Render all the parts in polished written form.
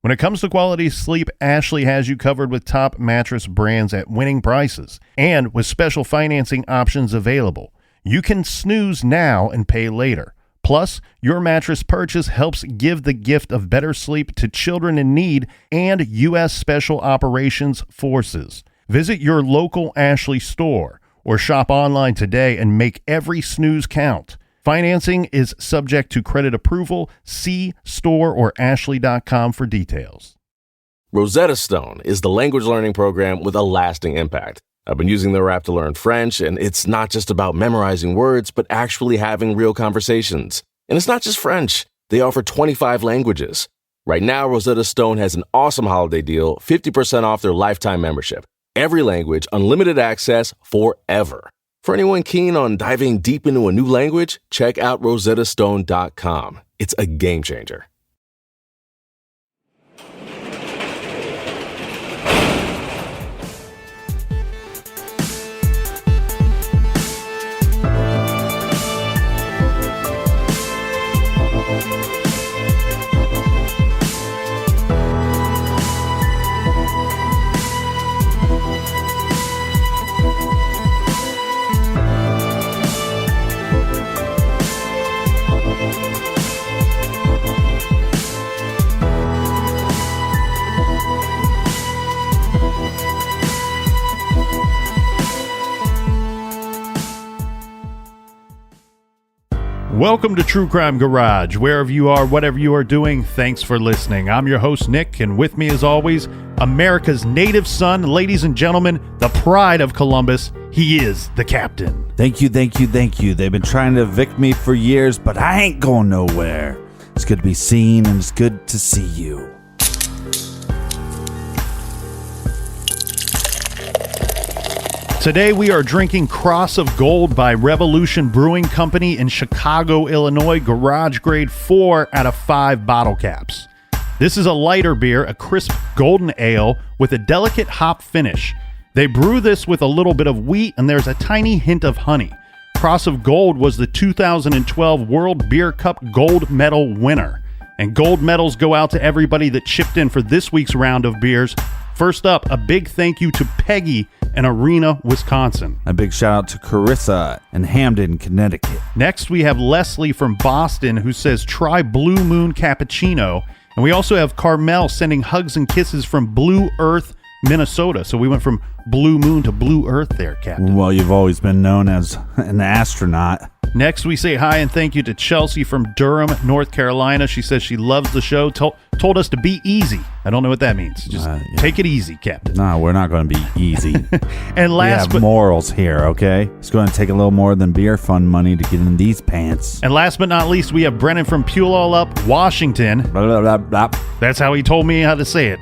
When it comes to quality sleep, Ashley has you covered with top mattress brands at winning prices and with special financing options available. You can snooze now and pay later. Plus, your mattress purchase helps give the gift of better sleep to children in need and U.S. Special Operations Forces. Visit your local Ashley store or shop online today and make every snooze count. Financing is subject to credit approval. See store or ashley.com for details. Rosetta Stone is the language learning program with a lasting impact. I've been using their app to learn French, and it's not just about memorizing words, but actually having real conversations. And it's not just French. They offer 25 languages. Right now, Rosetta Stone has an awesome holiday deal, 50% off their lifetime membership. Every language, unlimited access forever. For anyone keen on diving deep into a new language, check out rosettastone.com. It's a game changer. Welcome to True Crime Garage. Wherever you are, whatever you are doing, thanks for listening. I'm your host, Nick, and with me as always, America's native son, ladies and gentlemen, the pride of Columbus. He is the captain. Thank you. They've been trying to evict me for years, but I ain't going nowhere. It's good to be seen, and it's good to see you. Today we are drinking Cross of Gold by Revolution Brewing Company in Chicago, Illinois, garage grade 4 out of 5 bottle caps. This is a lighter beer, a crisp golden ale with a delicate hop finish. They brew this with a little bit of wheat and there's a tiny hint of honey. Cross of Gold was the 2012 World Beer Cup Gold Medal winner. And gold medals go out to everybody that chipped in for this week's round of beers. First up, a big thank you to Peggy in Arena, Wisconsin. A big shout out to Carissa in Hamden, Connecticut. Next, we have Leslie from Boston who says, try Blue Moon Cappuccino. And we also have Carmel sending hugs and kisses from Blue Earth, Minnesota. So we went from Blue Moon to Blue Earth there, Captain. Well, you've always been known as an astronaut. Next, we say hi and thank you to Chelsea from Durham, North Carolina. She says she loves the show, told us to be easy. I don't know what that means. Just take it easy, Captain. No, we're not going to be easy. And last, we have morals here, okay? It's going to take a little more than beer fund money to get in these pants. And last but not least, we have Brennan from Puyallup Up, Washington. Blah, blah, blah, blah. That's how he told me how to say it.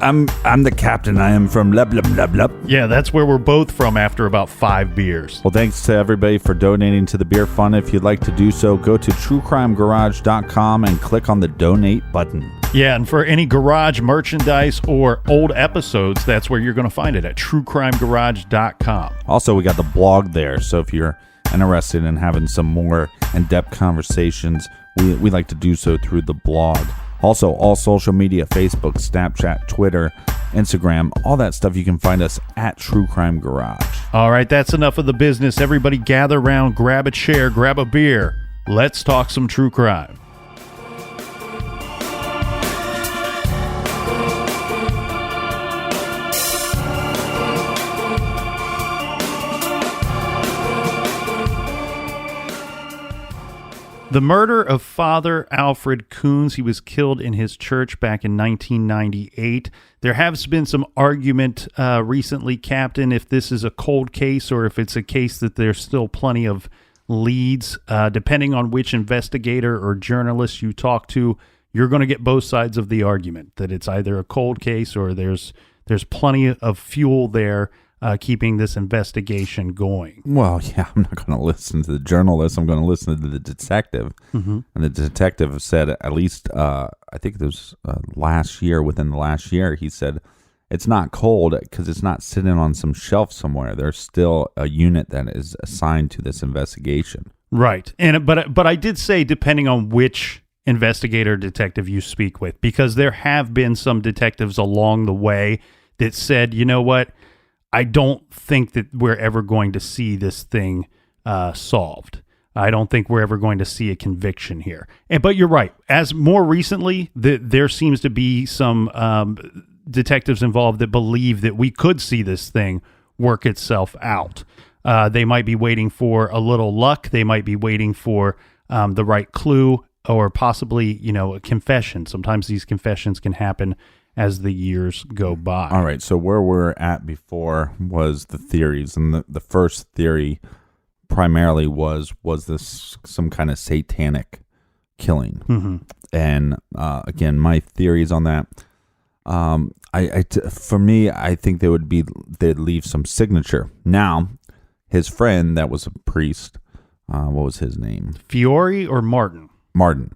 I'm the captain. I am from blah, blah, blah, blah. Yeah, that's where we're both from after about 5 beers. Well, thanks to everybody for donating to the beer fund. If you'd like to do so, go to truecrimegarage.com and click on the donate button. Yeah, and for any garage merchandise or old episodes, that's where you're going to find it, at truecrimegarage.com. Also, we got the blog there, so if you're interested in having some more in-depth conversations, we like to do so through the blog. Also, all social media, Facebook, Snapchat, Twitter, Instagram, all that stuff, you can find us at True Crime Garage. All right, that's enough of the business. Everybody gather around, grab a chair, grab a beer. Let's talk some true crime. The murder of Father Alfred Kunz. He was killed in his church back in 1998. There has been some argument recently, Captain, if this is a cold case or if it's a case that there's still plenty of leads. Depending on which investigator or journalist you talk to, you're going to get both sides of the argument, that it's either a cold case or there's plenty of fuel there keeping this investigation going. Well, yeah, I'm not going to listen to the journalist. I'm going to listen to the detective. Mm-hmm. And the detective said, at least, I think it was within the last year, he said, it's not cold because it's not sitting on some shelf somewhere. There's still a unit that is assigned to this investigation. Right. But I did say, depending on which investigator detective you speak with, because there have been some detectives along the way that said, you know what, I don't think that we're ever going to see this thing solved. I don't think we're ever going to see a conviction here. But you're right. As more recently, there seems to be some detectives involved that believe that we could see this thing work itself out. They might be waiting for a little luck. They might be waiting for the right clue, or possibly, a confession. Sometimes these confessions can happen as the years go by. All right. So where we're at before was the theories, and the first theory primarily was this some kind of satanic killing? Mm-hmm. And again, my theories on that. For me, I think they'd leave some signature. Now, his friend that was a priest, what was his name? Fiore or Martin? Martin.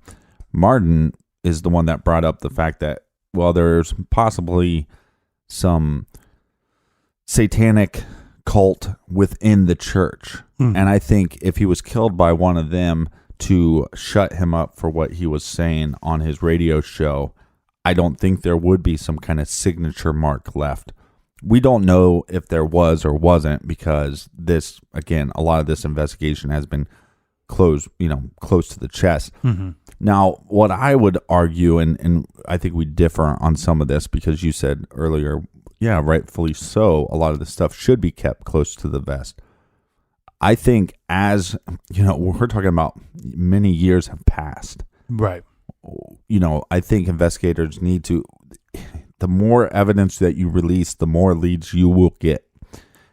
Martin is the one that brought up the fact that, well, there's possibly some satanic cult within the church. Mm. And I think if he was killed by one of them to shut him up for what he was saying on his radio show, I don't think there would be some kind of signature mark left. We don't know if there was or wasn't, because this, again, a lot of this investigation has been close to the chest. Mm-hmm. Now, what I would argue, and I think we differ on some of this, because you said earlier, yeah, rightfully so, a lot of this stuff should be kept close to the vest. I think, as we're talking about many years have passed. Right. I think investigators need to, the more evidence that you release, the more leads you will get.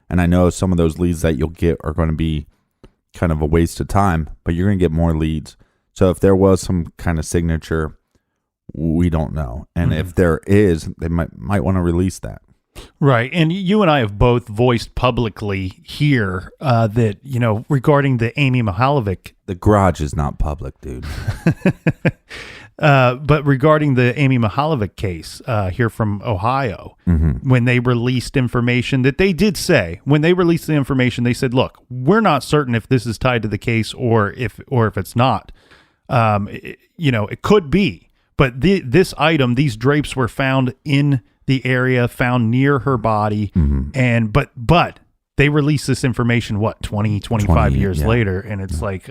And I know some of those leads that you'll get are going to be kind of a waste of time, but you're going to get more leads. So if there was some kind of signature, we don't know. And if there is, they might want to release that. Right. And you and I have both voiced publicly here that, regarding the Amy Mihaljevic. The garage is not public, dude. But regarding the Amy Mihaljevic case here from Ohio, when they released information that they did say, when they released the information, they said, look, we're not certain if this is tied to the case or if it's not. It could be. But this item, these drapes were found in the area, found near her body. And but they released this information, 25 years later. And it's like,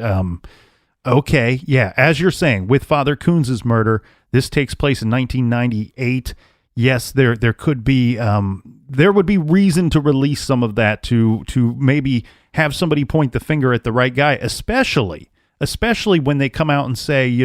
okay, yeah, as you're saying, with Father Kunz's murder, this takes place in 1998. Yes, there could be there would be reason to release some of that to maybe have somebody point the finger at the right guy, especially when they come out and say,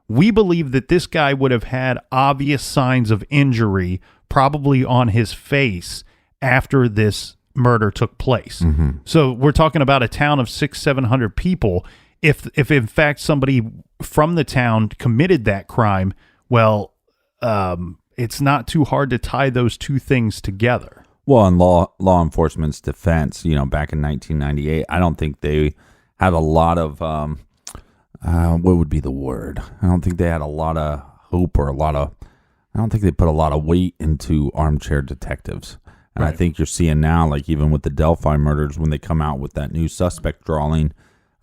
we believe that this guy would have had obvious signs of injury, probably on his face, after this murder took place. So we're talking about a town of 600-700 people. If in fact somebody from the town committed that crime, well, it's not too hard to tie those two things together. Well, in law enforcement's defense, back in 1998, I don't think they had a lot of, what would be the word? I don't think they had a lot of hope or I don't think they put a lot of weight into armchair detectives. And right. I think you're seeing now, like even with the Delphi murders, when they come out with that new suspect drawing,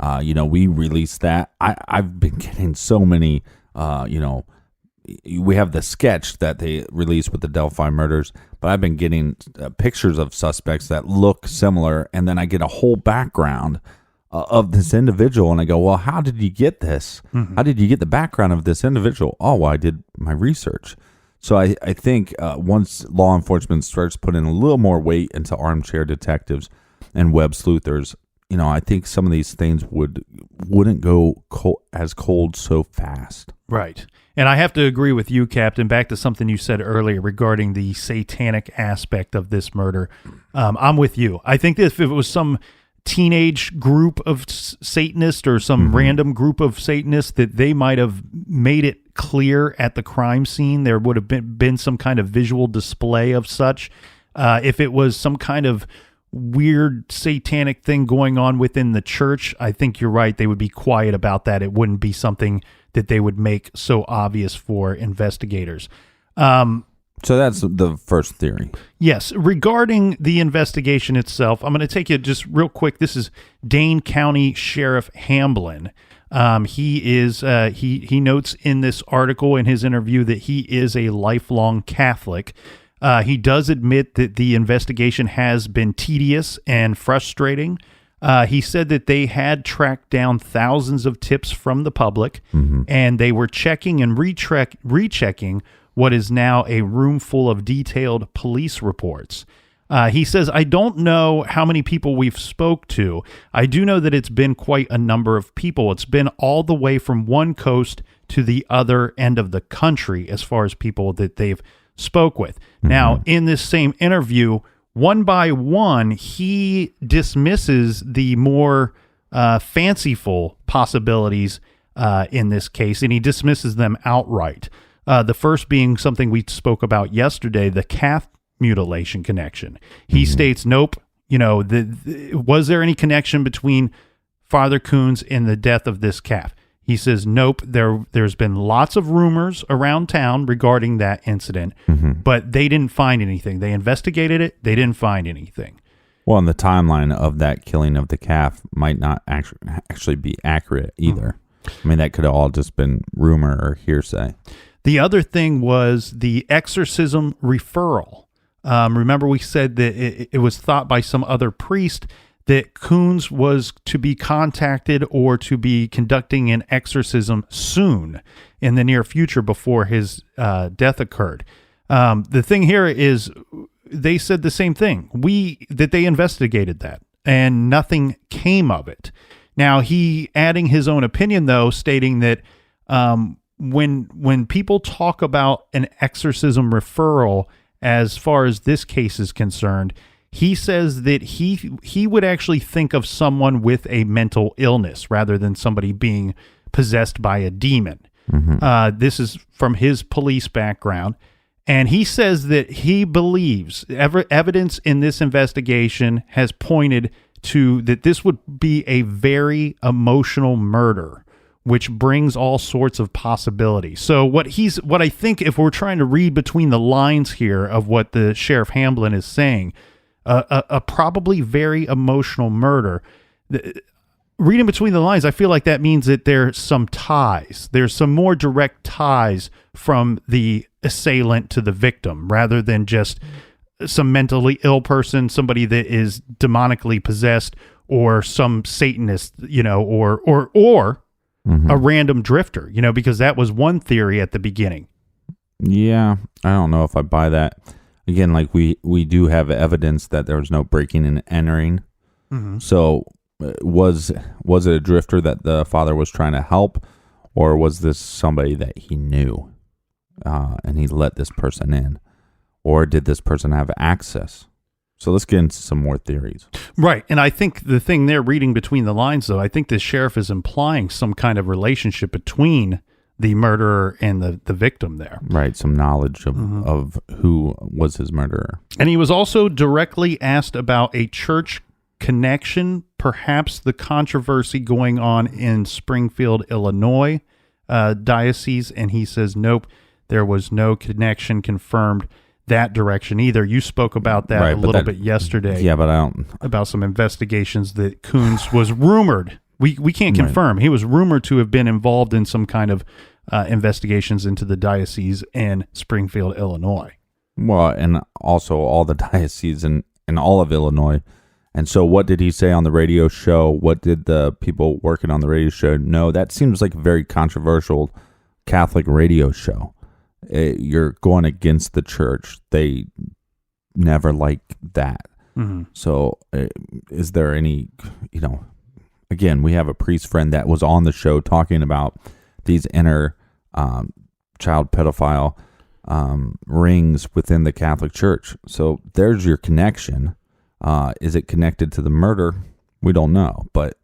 we released that. I've been getting so many, we have the sketch that they released with the Delphi murders, but I've been getting pictures of suspects that look similar, and then I get a whole background of this individual, and I go, well, how did you get this? How did you get the background of this individual? Oh, well, I did my research. So I think once law enforcement starts putting a little more weight into armchair detectives and web sleuthers, I think some of these things wouldn't go as cold so fast. Right. And I have to agree with you, Captain, back to something you said earlier regarding the satanic aspect of this murder. I'm with you. I think that if it was some teenage group of Satanists or some random group of Satanists, that they might have made it clear at the crime scene. There would have been some kind of visual display of such. If it was some kind of weird satanic thing going on within the church, I think you're right. They would be quiet about that. It wouldn't be something that they would make so obvious for investigators. So that's the first theory. Yes. Regarding the investigation itself, I'm going to take you just real quick. This is Dane County Sheriff Hamblin. He notes in this article, in his interview, that he is a lifelong Catholic. He does admit that the investigation has been tedious and frustrating. He said that they had tracked down thousands of tips from the public, and they were checking and rechecking what is now a room full of detailed police reports. He says, I don't know how many people we've spoke to. I do know that it's been quite a number of people. It's been all the way from one coast to the other end of the country as far as people that they've spoke with. Now, in this same interview, one by one, he dismisses the more fanciful possibilities in this case, and he dismisses them outright. The first being something we spoke about yesterday, the calf mutilation connection. He states, nope, was there any connection between Father Kunz and the death of this calf? He says, nope, there's been lots of rumors around town regarding that incident, but they didn't find anything. They investigated it. They didn't find anything. Well, and the timeline of that killing of the calf might not actually be accurate either. I mean, that could have all just been rumor or hearsay. The other thing was the exorcism referral. Remember, we said that it was thought by some other priest that Kunz was to be contacted or to be conducting an exorcism soon in the near future before his death occurred. The thing here is they said the same thing, that they investigated that and nothing came of it. Now, he adding his own opinion, though, stating that when people talk about an exorcism referral, as far as this case is concerned, he says that he would actually think of someone with a mental illness rather than somebody being possessed by a demon. This is from his police background. And he says that he believes evidence in this investigation has pointed to that this would be a very emotional murder, which brings all sorts of possibilities. So what I think, if we're trying to read between the lines here of what the Sheriff Hamblin is saying, a probably very emotional murder. Reading between the lines, I feel like that means that there's some ties. There's some more direct ties from the assailant to the victim, rather than just some mentally ill person, somebody that is demonically possessed, or some Satanist, or a random drifter, because that was one theory at the beginning. Yeah, I don't know if I buy that. Again, like we do have evidence that there was no breaking and entering. So was it a drifter that the father was trying to help, or was this somebody that he knew and he let this person in, or did this person have access? So let's get into some more theories. Right. And I think the thing there, reading between the lines, though, I think the sheriff is implying some kind of relationship between the murderer and the victim there. Right. Some knowledge of who was his murderer. And he was also directly asked about a church connection, perhaps the controversy going on in Springfield, Illinois diocese. And he says, nope, there was no connection confirmed that direction either. You spoke about that a little bit yesterday. Yeah, but I don't. About some investigations that Kunz was rumored. We can't confirm. He was rumored to have been involved in some kind of investigations into the diocese in Springfield, Illinois. Well, and also all the dioceses in all of Illinois. And so what did he say on the radio show? What did the people working on the radio show know? That seems like a very controversial Catholic radio show. You're going against the church. They never like that. So is there any, again, we have a priest friend that was on the show talking about these inner child pedophile rings within the Catholic Church. So there's your connection. Is it connected to the murder? We don't know, but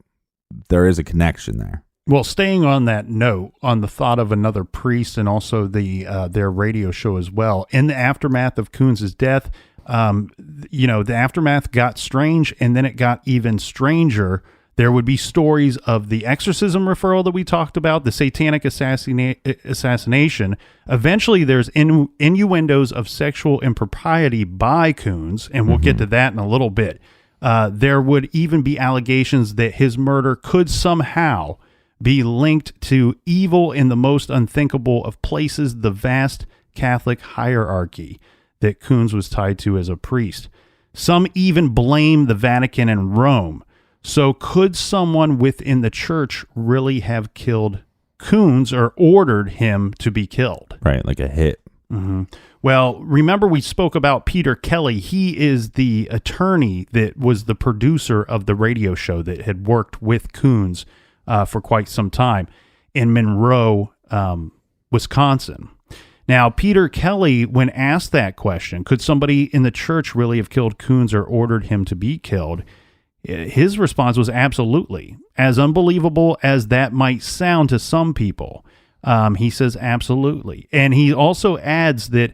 there is a connection there. Well, staying on that note, on the thought of another priest and also their radio show as well, in the aftermath of Kunz's death, the aftermath got strange, and then it got even stranger. There would be stories of the exorcism referral that we talked about, the satanic assassination. Eventually, there's innuendos of sexual impropriety by Kunz, and we'll get to that in a little bit. There would even be allegations that his murder could somehow be linked to evil in the most unthinkable of places, the vast Catholic hierarchy that Kunz was tied to as a priest. Some even blame the Vatican and Rome. So could someone within the church really have killed Kunz or ordered him to be killed? Right, like a hit. Mm-hmm. Well, remember we spoke about Peter Kelly. He is the attorney that was the producer of the radio show that had worked with Kunz for quite some time in Monroe, Wisconsin. Now, Peter Kelly, when asked that question, could somebody in the church really have killed Kunz or ordered him to be killed? His response was absolutely. As unbelievable as that might sound to some people, he says absolutely. And he also adds that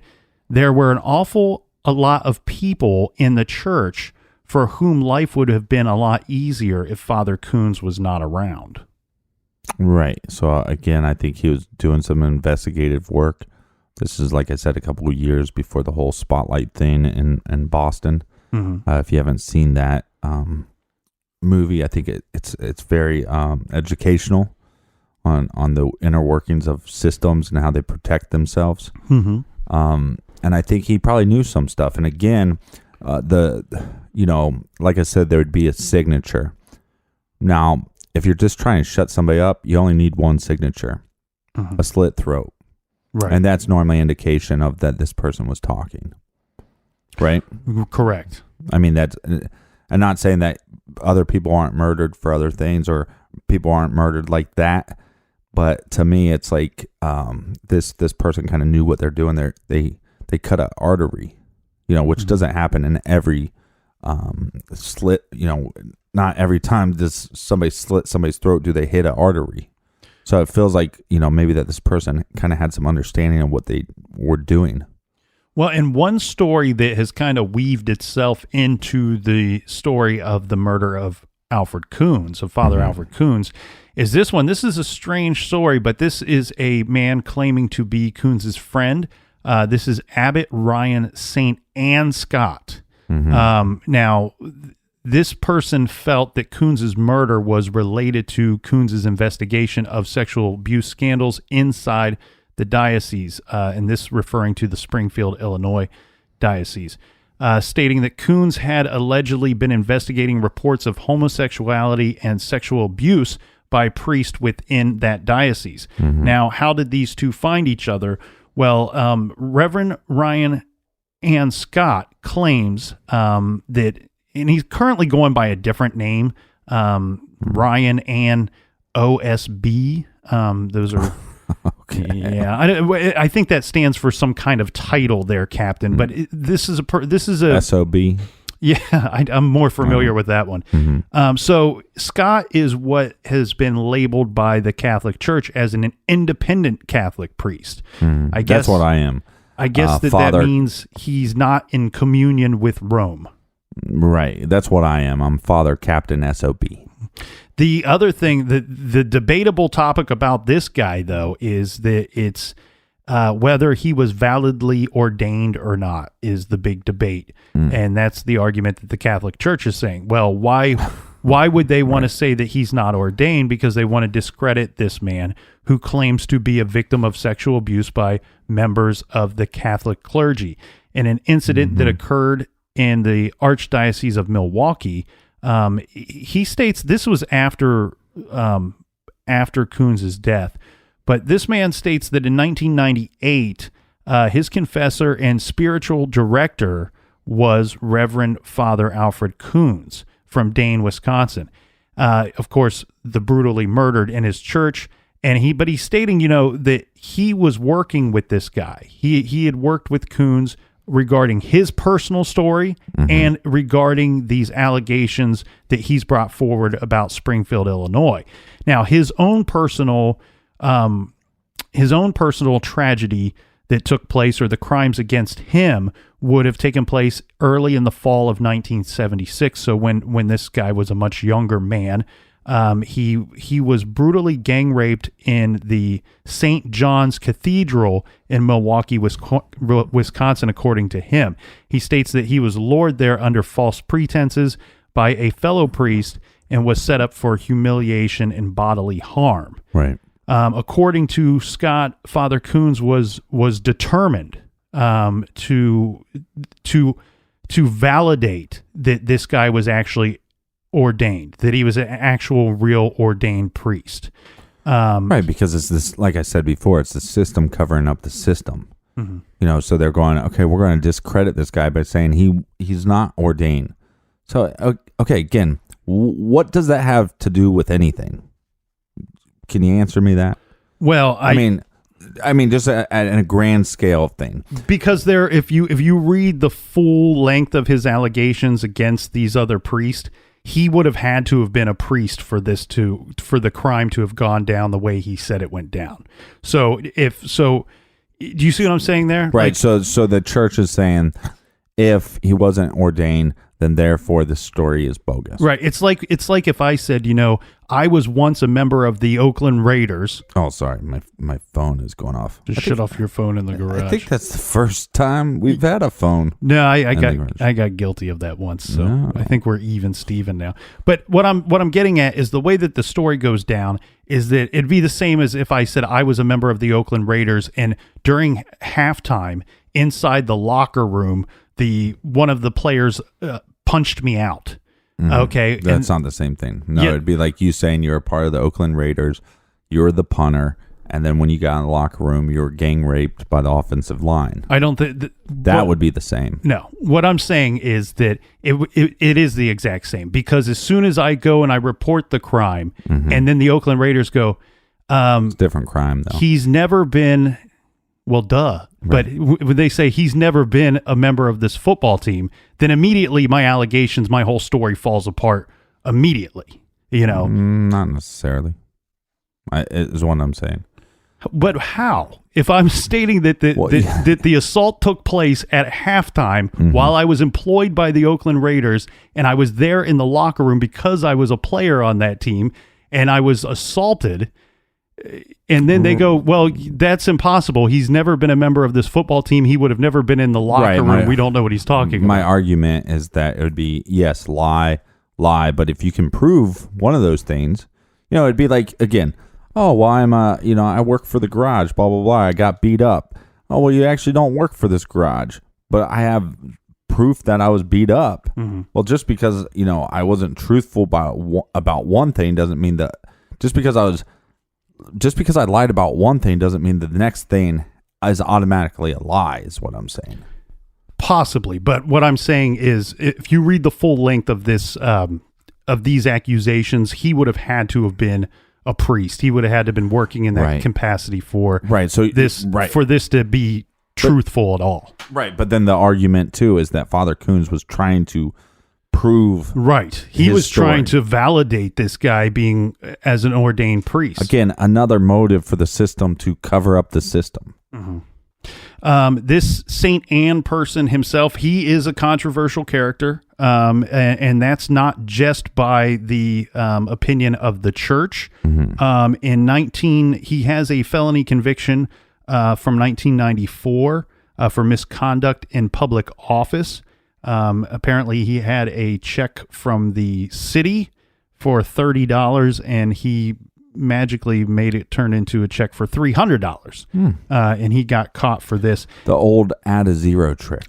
there were a lot of people in the church for whom life would have been a lot easier if Father Kunz was not around. Right. So again, I think he was doing some investigative work. This is, like I said, a couple of years before the whole Spotlight thing in Boston. Mm-hmm. If you haven't seen that movie, I think it's very educational on the inner workings of systems and how they protect themselves. Mm-hmm. And I think he probably knew some stuff. And again, like I said, there would be a signature. Now, if you're just trying to shut somebody up, you only need one signature, a slit throat. Right. And that's normally an indication of that this person was talking. Right? Correct. I mean, I'm not saying that other people aren't murdered for other things or people aren't murdered like that. But to me, it's like this person kind of knew what they're doing. They cut an artery, which doesn't happen in every slit. Not every time does somebody slit somebody's throat do they hit an artery. So it feels like, maybe that this person kind of had some understanding of what they were doing. Well, and one story that has kind of weaved itself into the story of the murder of Alfred Kunz, of Father Alfred Kunz, is this one. This is a strange story, but this is a man claiming to be Kunz's friend. This is Abbot Ryan St. Anne Scott. Now, this person felt that Kunz's murder was related to Kunz's investigation of sexual abuse scandals inside the diocese, and this referring to the Springfield, Illinois diocese, stating that Kunz had allegedly been investigating reports of homosexuality and sexual abuse by priests within that diocese. Now, how did these two find each other? Well, Reverend Ryan Ann Scott claims that, and he's currently going by a different name, Ryan Ann OSB. Those are, okay. Yeah. I think that stands for some kind of title there, Captain. But this is a SOB. Yeah, I'm more familiar with that one. So Scott is what has been labeled by the Catholic Church as an independent Catholic priest. I guess that's what I am. I guess that means he's not in communion with Rome. Right. That's what I am. I'm Father Captain SOB. The other thing, the debatable topic about this guy, though, is that it's whether he was validly ordained or not is the big debate. And that's the argument that the Catholic Church is saying. Well, why would they want to say that he's not ordained? Because they want to discredit this man who claims to be a victim of sexual abuse by members of the Catholic clergy. In an incident that occurred in the Archdiocese of Milwaukee, he states this was after Kunz's death. But this man states that in 1998, his confessor and spiritual director was Reverend Father Alfred Kunz from Dane, Wisconsin. Of course, the brutally murdered in his church. But he's stating, that he was working with this guy. He had worked with Kunz regarding his personal story and regarding these allegations that he's brought forward about Springfield, Illinois. Now, his own personal tragedy that took place, or the crimes against him, would have taken place early in the fall of 1976. So when this guy was a much younger man, he was brutally gang raped in the St. John's Cathedral in Milwaukee, Wisconsin, according to him. He states that he was lured there under false pretenses by a fellow priest, and was set up for humiliation and bodily harm. Right. According to Scott, Father Kunz was determined to validate that this guy was actually ordained, that he was an actual real ordained priest. Right, because it's this, like I said before, it's the system covering up the system. Mm-hmm. So they're going, okay, we're going to discredit this guy by saying he's not ordained. So, okay, again, what does that have to do with anything? Can you answer me that? Well, I mean, just at a grand scale thing. Because if you read the full length of his allegations against these other priests, he would have had to have been a priest for the crime to have gone down the way he said it went down. So do you see what I'm saying there? Right. So the church is saying if he wasn't ordained, then therefore the story is bogus. Right. It's like if I said, I was once a member of the Oakland Raiders. Oh, sorry. My phone is going off. Just shut off your phone in the garage. I think that's the first time we've had a phone. No, I got guilty of that once, so no. I think we're even Steven now. But what I'm getting at is the way that the story goes down is that it'd be the same as if I said I was a member of the Oakland Raiders, and during halftime inside the locker room, one of the players punched me out. Okay. That's not the same thing. No, yeah. It'd be like you saying you're a part of the Oakland Raiders, you're the punter, and then when you got in the locker room, you were gang raped by the offensive line. I don't think that would be the same. No. What I'm saying is that it is the exact same, because as soon as I go and I report the crime, and then the Oakland Raiders go, it's a different crime, though. He's never been, well, duh. Right. But when they say he's never been a member of this football team, then immediately my allegations, my whole story falls apart immediately, Not necessarily. Is what I'm saying. But how? If I'm stating that the assault took place at halftime while I was employed by the Oakland Raiders, and I was there in the locker room because I was a player on that team, and I was assaulted, and then they go, well, that's impossible. He's never been a member of this football team. He would have never been in the locker room. We don't know what he's talking about. My argument is that it would be, yes, lie, but if you can prove one of those things, it'd be like, again, oh, well, I work for the garage, blah, blah, blah. I got beat up. Oh, well, you actually don't work for this garage, but I have proof that I was beat up. Well, just because, I wasn't truthful about one thing doesn't mean that just because I lied about one thing doesn't mean that the next thing is automatically a lie, is what I'm saying. Possibly. But what I'm saying is, if you read the full length of this, of these accusations, he would have had to have been a priest. He would have had to have been working in that capacity for this to be truthful at all. Right. But then the argument too is that Father Kunz was trying to prove he was trying to validate this guy being as an ordained priest. Again, another motive for the system to cover up the system. This Saint Anne person himself, he is a controversial character, and that's not just by the opinion of the church. He has a felony conviction from 1994 for misconduct in public office. Apparently he had a check from the city for $30, and he magically made it turn into a check for $300. And he got caught for this. The old add a zero trick.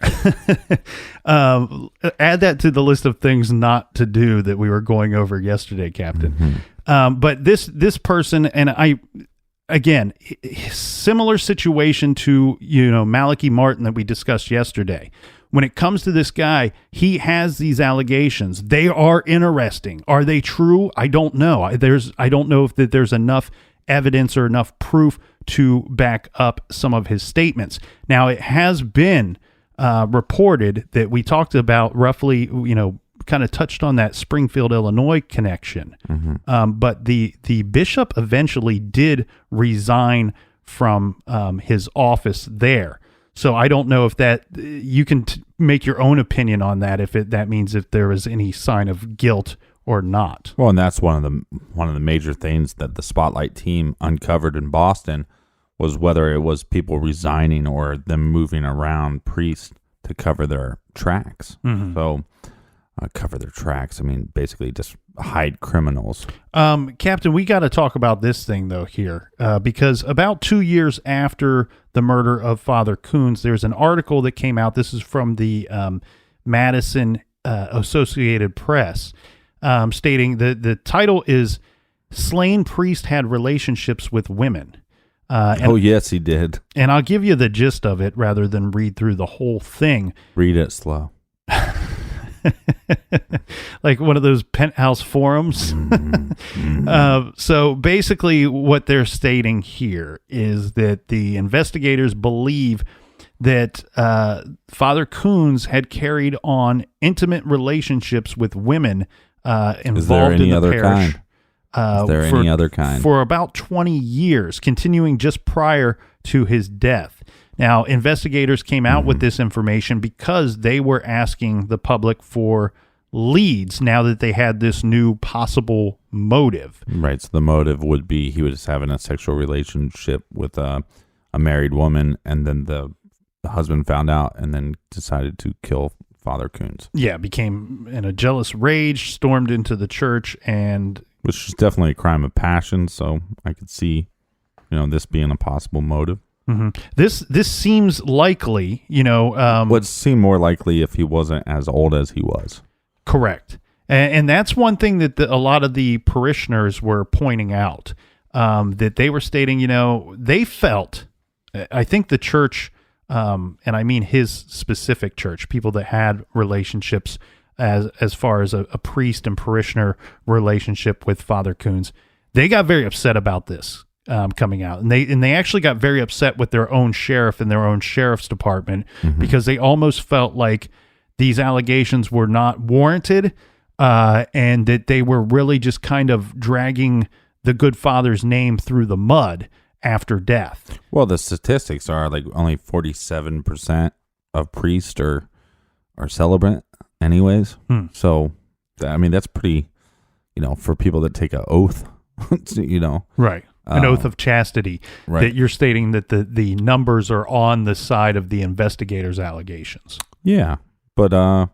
Add that to the list of things not to do that we were going over yesterday, Captain. But this person, and again, similar situation to, Malachi Martin that we discussed yesterday. When it comes to this guy, he has these allegations. They are interesting. Are they true? I don't know. I don't know if there's enough evidence or enough proof to back up some of his statements. Now, it has been reported that we talked about roughly, kind of touched on that Springfield, Illinois connection. But the bishop eventually did resign from his office there. So I don't know if that you can make your own opinion on that, if that means if there is any sign of guilt or not. Well, and that's one of the major things that the Spotlight team uncovered in Boston was whether it was people resigning or them moving around priests to cover their tracks. So cover their tracks. I mean, basically just hide criminals. Captain, we got to talk about this thing, though, here, because about 2 years after the murder of Father Kunz, there's an article that came out. This is from the Madison Associated Press, stating that the title is "Slain Priest Had Relationships with Women." Yes, he did. And I'll give you the gist of it rather than read through the whole thing. Read it slow. Like one of those penthouse forums. So basically what they're stating here is that the investigators believe that Father Kunz had carried on intimate relationships with women involved in the parish. Is there any other kind? For about 20 years, continuing just prior to his death. Now, investigators came out with this information because they were asking the public for leads now that they had this new possible motive. Right. So the motive would be he was having a sexual relationship with a married woman, and then the husband found out and then decided to kill Father Kunz. Yeah, became in a jealous rage, stormed into the church, and... Which is definitely a crime of passion, so I could see, this being a possible motive. Mm-hmm. This seems likely, would seem more likely if he wasn't as old as he was. Correct. And that's one thing that a lot of the parishioners were pointing out, that they were stating, they felt, I think the church, and I mean his specific church, people that had relationships as far as a priest and parishioner relationship with Father Kunz, they got very upset about this. Coming out, and they actually got very upset with their own sheriff and their own sheriff's department because they almost felt like these allegations were not warranted, and that they were really just kind of dragging the good father's name through the mud after death. Well, the statistics are like only 47% of priests are celebrant, anyways. So, I mean, that's pretty, for people that take an oath, right. An oath of chastity, right. That you're stating that the numbers are on the side of the investigators' allegations. Yeah, but I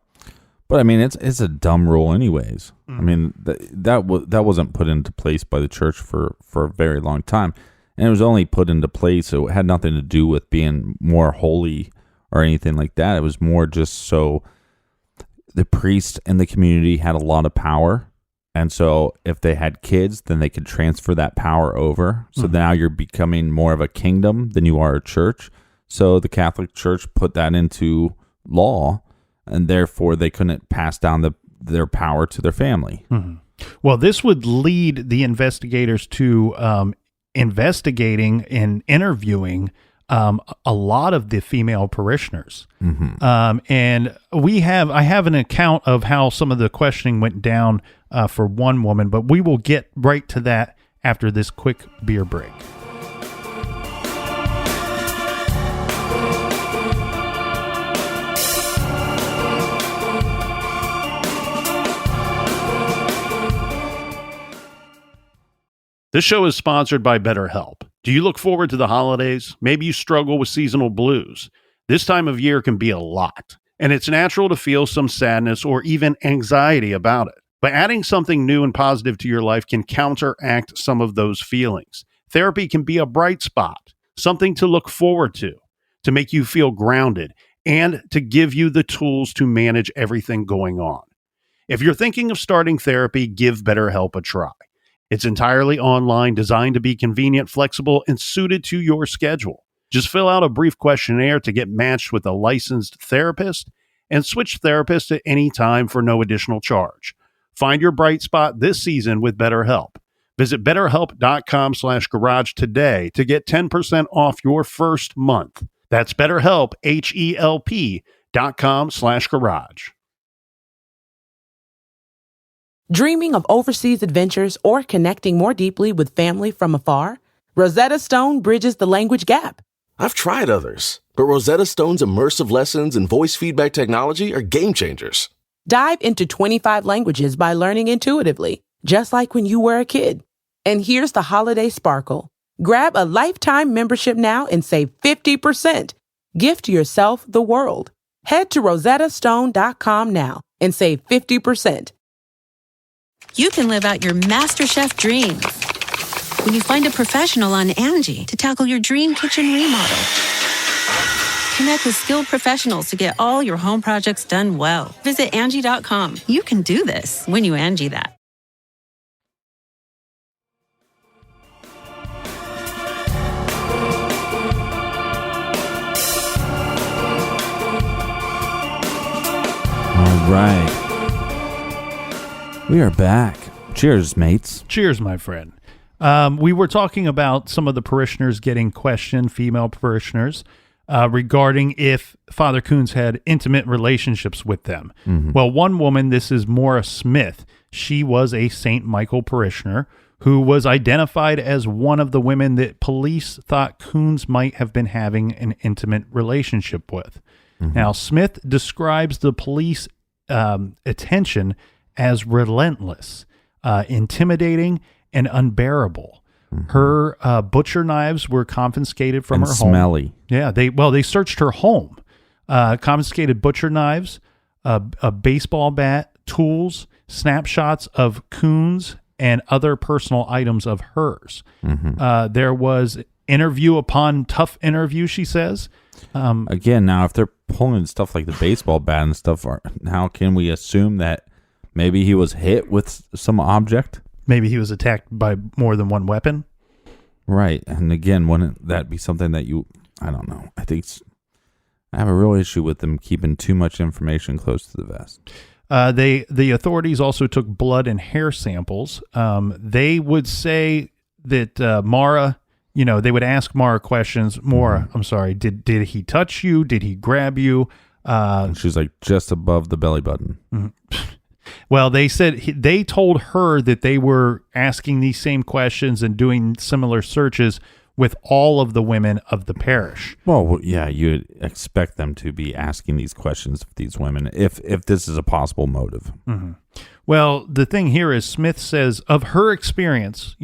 mean it's a dumb rule anyways. I mean that wasn't put into place by the church for a very long time, and it was only put into place. So it had nothing to do with being more holy or anything like that. It was more just so the priest in the community had a lot of power. And so if they had kids, then they could transfer that power over. So now you're becoming more of a kingdom than you are a church. So the Catholic Church put that into law, and therefore they couldn't pass down their power to their family. Well, this would lead the investigators to investigating and interviewing a lot of the female parishioners. And I have an account of how some of the questioning went down for one woman, but we will get right to that after this quick beer break. This show is sponsored by BetterHelp. Do you look forward to the holidays? Maybe you struggle with seasonal blues. This time of year can be a lot, and it's natural to feel some sadness or even anxiety about it. But adding something new and positive to your life can counteract some of those feelings. Therapy can be a bright spot, something to look forward to make you feel grounded, and to give you the tools to manage everything going on. If you're thinking of starting therapy, give BetterHelp a try. It's entirely online, designed to be convenient, flexible, and suited to your schedule. Just fill out a brief questionnaire to get matched with a licensed therapist and switch therapists at any time for no additional charge. Find your bright spot this season with BetterHelp. Visit BetterHelp.com/garage today to get 10% off your first month. That's BetterHelp, HELP.com/garage. Dreaming of overseas adventures or connecting more deeply with family from afar? Rosetta Stone bridges the language gap. I've tried others, but Rosetta Stone's immersive lessons and voice feedback technology are game changers. Dive into 25 languages by learning intuitively, just like when you were a kid. And here's the holiday sparkle. Grab a lifetime membership now and save 50%. Gift yourself the world. Head to rosettastone.com now and save 50%. you can live out your MasterChef dreams when you find a professional on Angie to tackle your dream kitchen remodel. Connect with skilled professionals to get all your home projects done well. Visit Angie.com. You can do this when you Angie that. All right. We are back. Cheers, mates. Cheers, my friend. We were talking about some of the parishioners getting questioned, female parishioners, regarding if Father Kunz had intimate relationships with them. Mm-hmm. Well, one woman, this is Maura Smith. She was a St. Michael parishioner who was identified as one of the women that police thought Kunz might have been having an intimate relationship with. Mm-hmm. Now, Smith describes the police attention as relentless, intimidating, and unbearable. Mm-hmm. Her butcher knives were confiscated from her home. Smelly. Yeah, they searched her home, confiscated butcher knives, a baseball bat, tools, snapshots of Kunz, and other personal items of hers. Mm-hmm. There was interview upon tough interview, she says. Again, now if they're pulling stuff like the baseball bat and stuff, how can we assume that maybe he was hit with some object? Maybe he was attacked by more than one weapon. Right. And again, wouldn't that be something that I don't know. I have a real issue with them keeping too much information close to the vest. The authorities also took blood and hair samples. They would say that Maura, they would ask Maura questions. Maura, I'm sorry, did he touch you? Did he grab you? And she's like just above the belly button. Mm-hmm. Well, they said they told her that they were asking these same questions and doing similar searches with all of the women of the parish. Well, yeah, you'd expect them to be asking these questions of these women if this is a possible motive. Mm-hmm. Well, the thing here is Smith says of her experience,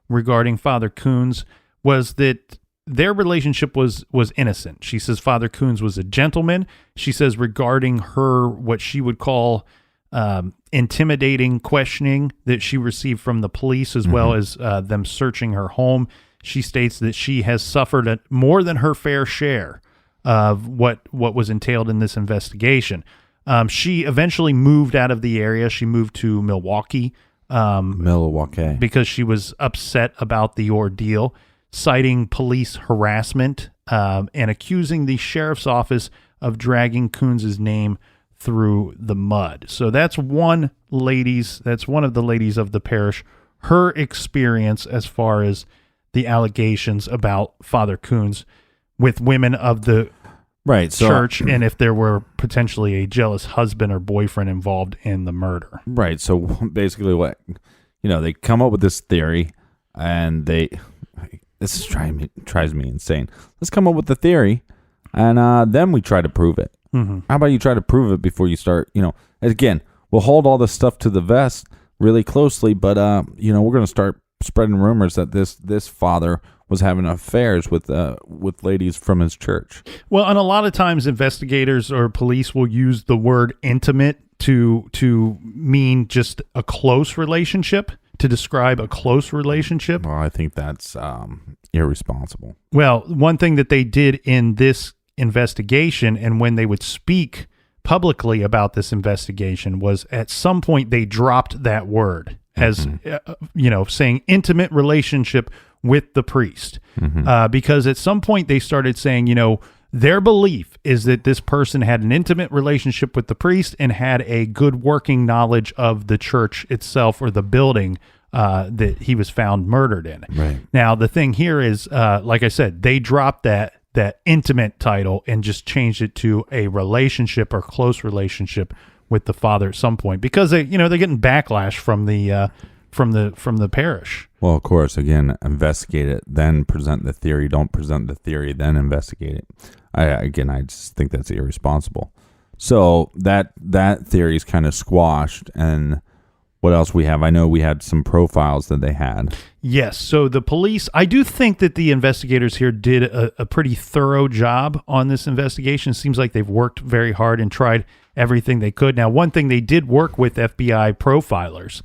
regarding Father Kunz was that their relationship was innocent. She says Father Kunz was a gentleman. She says regarding her, what she would call intimidating questioning that she received from the police, as well as them searching her home. She states that she has suffered more than her fair share of what was entailed in this investigation. She eventually moved out of the area. She moved to Milwaukee. Because she was upset about the ordeal, citing police harassment and accusing the sheriff's office of dragging Kunz's name through the mud. So that's one of the ladies of the parish, her experience as far as the allegations about Father Kunz with women of the church, and if there were potentially a jealous husband or boyfriend involved in the murder. Right. So basically what, they come up with this theory, and this drives me insane. Let's come up with the theory, and then we try to prove it. Mm-hmm. How about you try to prove it before you start, again, we'll hold all this stuff to the vest really closely, but, we're going to start spreading rumors that this father was having affairs with ladies from his church. Well, and a lot of times investigators or police will use the word intimate to mean just a close relationship, to describe a close relationship. Well, I think that's irresponsible. Well, one thing that they did in this investigation, and when they would speak publicly about this investigation, was at some point they dropped that word as, saying intimate relationship with the priest. Mm-hmm. Because at some point they started saying, their belief is that this person had an intimate relationship with the priest and had a good working knowledge of the church itself or the building that he was found murdered in. Right. Now, the thing here is, like I said, they dropped that intimate title and just changed it to a relationship or close relationship with the father at some point, because they're getting backlash from the parish. Well, of course, again, investigate it, then present the theory. Don't present the theory, then investigate it. I just think that's irresponsible. So that theory is kind of squashed, and what else we have? I know we had some profiles that they had. Yes. So the police, I do think that the investigators here did a pretty thorough job on this investigation. It seems like they've worked very hard and tried everything they could. Now, one thing they did work with FBI profilers,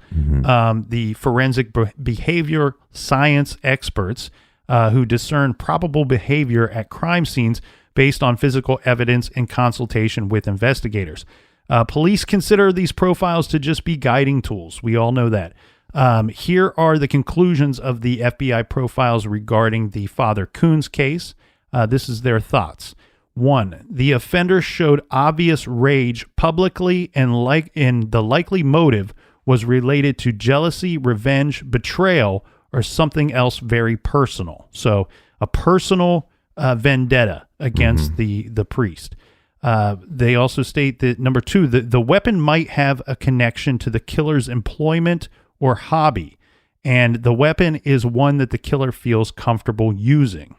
the forensic behavior science experts who discern probable behavior at crime scenes based on physical evidence in consultation with investigators. Police consider these profiles to just be guiding tools. We all know that. Here are the conclusions of the FBI profiles regarding the Father Kunz case. This is their thoughts. 1, the offender showed obvious rage publicly, and the likely motive was related to jealousy, revenge, betrayal, or something else very personal. So a personal vendetta against the priest. They also state that, number 2, the weapon might have a connection to the killer's employment or hobby, and the weapon is one that the killer feels comfortable using.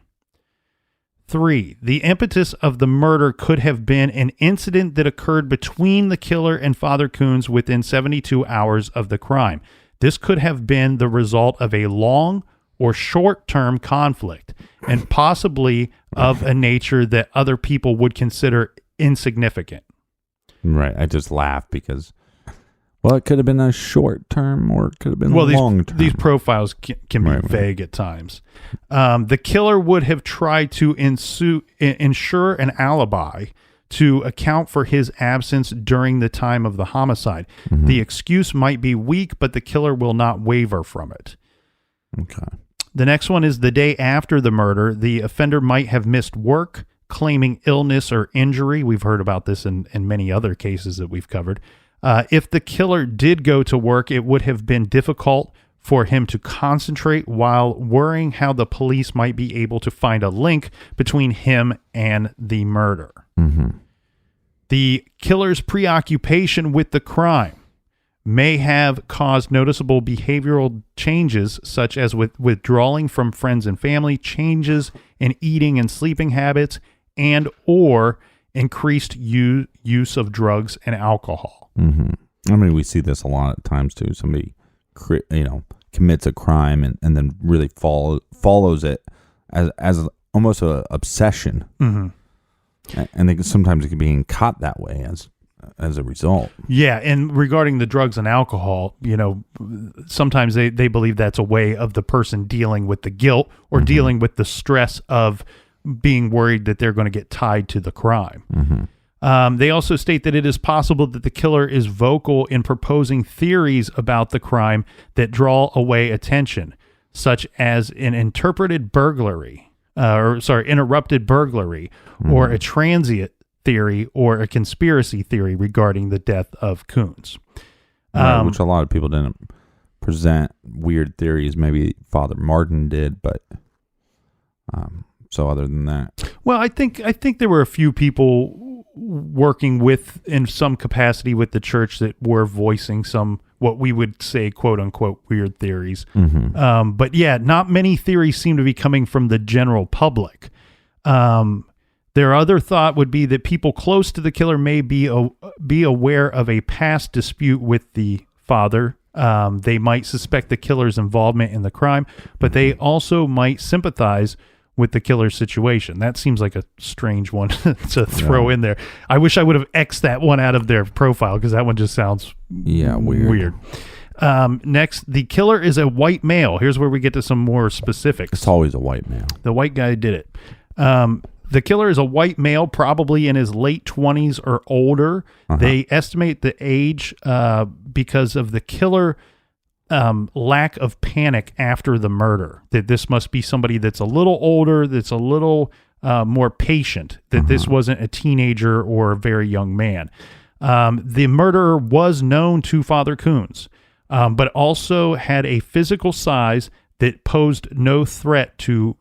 3, the impetus of the murder could have been an incident that occurred between the killer and Father Kunz within 72 hours of the crime. This could have been the result of a long or short-term conflict, and possibly of a nature that other people would consider insignificant. Right. I just laugh because, well, it could have been a short term or it could have been long term. These profiles can be vague at times. The killer would have tried to ensure an alibi to account for his absence during the time of the homicide. The excuse might be weak, but the killer will not waver from it. Okay. The next one is the day after the murder, the offender might have missed work, claiming illness or injury. We've heard about this in many other cases that we've covered. If the killer did go to work, it would have been difficult for him to concentrate while worrying how the police might be able to find a link between him and the murder. The killer's preoccupation with the crime may have caused noticeable behavioral changes, such as withdrawing from friends and family, changes in eating and sleeping habits, and or increased use of drugs and alcohol. I mean, we see this a lot of times too. Somebody, commits a crime and then really follows it as almost an obsession, and they sometimes it can be caught that way as a result. Yeah, and regarding the drugs and alcohol, sometimes they believe that's a way of the person dealing with the guilt or dealing with the stress of being worried that they're going to get tied to the crime. They also state that it is possible that the killer is vocal in proposing theories about the crime that draw away attention, such as an interrupted burglary, or a transient theory or a conspiracy theory regarding the death of Kunz. Which a lot of people didn't present weird theories. Maybe Father Martin did, but so other than that, well, I think there were a few people working in some capacity with the church that were voicing some what we would say quote unquote weird theories. But yeah, not many theories seem to be coming from the general public. Their other thought would be that people close to the killer may be aware of a past dispute with the father. They might suspect the killer's involvement in the crime, but they also might sympathize with the killer's situation. That seems like a strange one to throw in there. I wish I would have X'd that one out of their profile because that one just sounds weird. Next, the killer is a white male. Here's where we get to some more specifics. It's always a white male. The white guy did it. The killer is a white male, probably in his late 20s or older. They estimate the age because of the killer lack of panic after the murder, that this must be somebody that's a little older, that's a little more patient, that this wasn't a teenager or a very young man. The murderer was known to Father Kunz, but also had a physical size that posed no threat to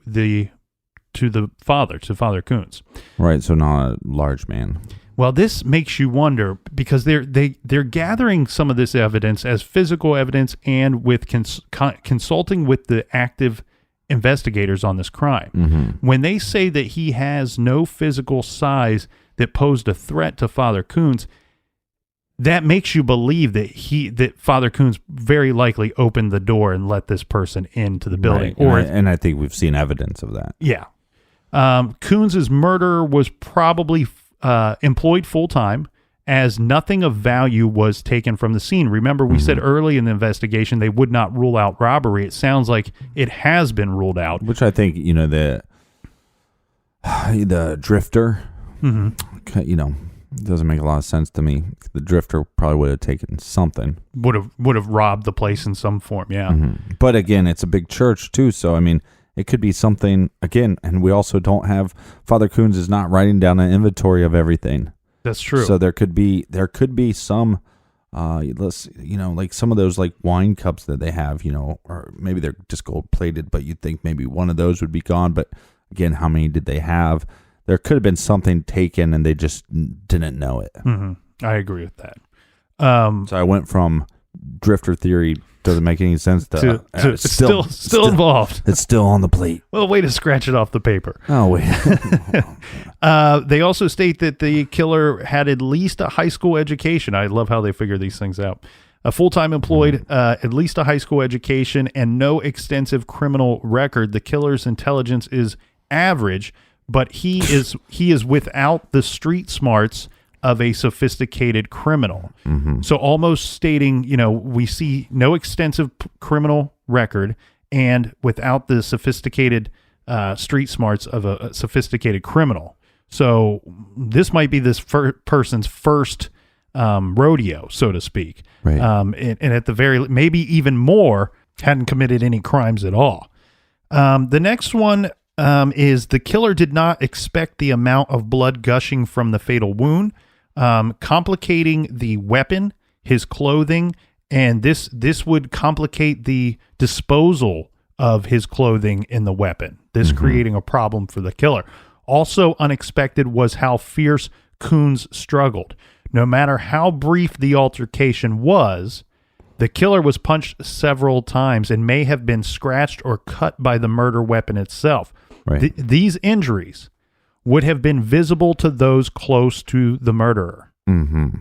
Father Kunz. Right, so not a large man. Well, this makes you wonder because they're gathering some of this evidence as physical evidence and with consulting with the active investigators on this crime. When they say that he has no physical size that posed a threat to Father Kunz, that makes you believe that Father Kunz very likely opened the door and let this person into the building. Right. And I think we've seen evidence of that. Yeah. Kunz's murder was probably employed full-time, as nothing of value was taken from the scene. Remember, we said early in the investigation they would not rule out robbery. It sounds like it has been ruled out. Which I think, the drifter, doesn't make a lot of sense to me. The drifter probably would have taken something. Would have robbed the place in some form, yeah. Mm-hmm. But again, it's a big church too, so I mean, it could be something, again, and we also don't have, Father Kunz is not writing down an inventory of everything. That's true. So there could be some, like some of those like wine cups that they have, or maybe they're just gold plated, but you'd think maybe one of those would be gone. But again, how many did they have? There could have been something taken and they just didn't know it. Mm-hmm. I agree with that. So I went from drifter theory doesn't make any sense to it's still involved. It's still on the plate. Well, way to scratch it off the paper. Oh, wait. They also state that the killer had at least a high school education. I love how they figure these things out. A full-time employed, at least a high school education, and no extensive criminal record. The killer's intelligence is average, but he is without the street smarts of a sophisticated criminal. Mm-hmm. So almost stating, we see no extensive criminal record and without the sophisticated street smarts of a sophisticated criminal. So this might be this person's first rodeo, so to speak. Right. And at the very, maybe even more, hadn't committed any crimes at all. The next one is the killer did not expect the amount of blood gushing from the fatal wound, complicating the weapon, his clothing, and this would complicate the disposal of his clothing in the weapon, this creating a problem for the killer. Also unexpected was how fierce Kunz struggled. No matter how brief the altercation was, the killer was punched several times and may have been scratched or cut by the murder weapon itself. Right. These injuries would have been visible to those close to the murderer. Mm-hmm.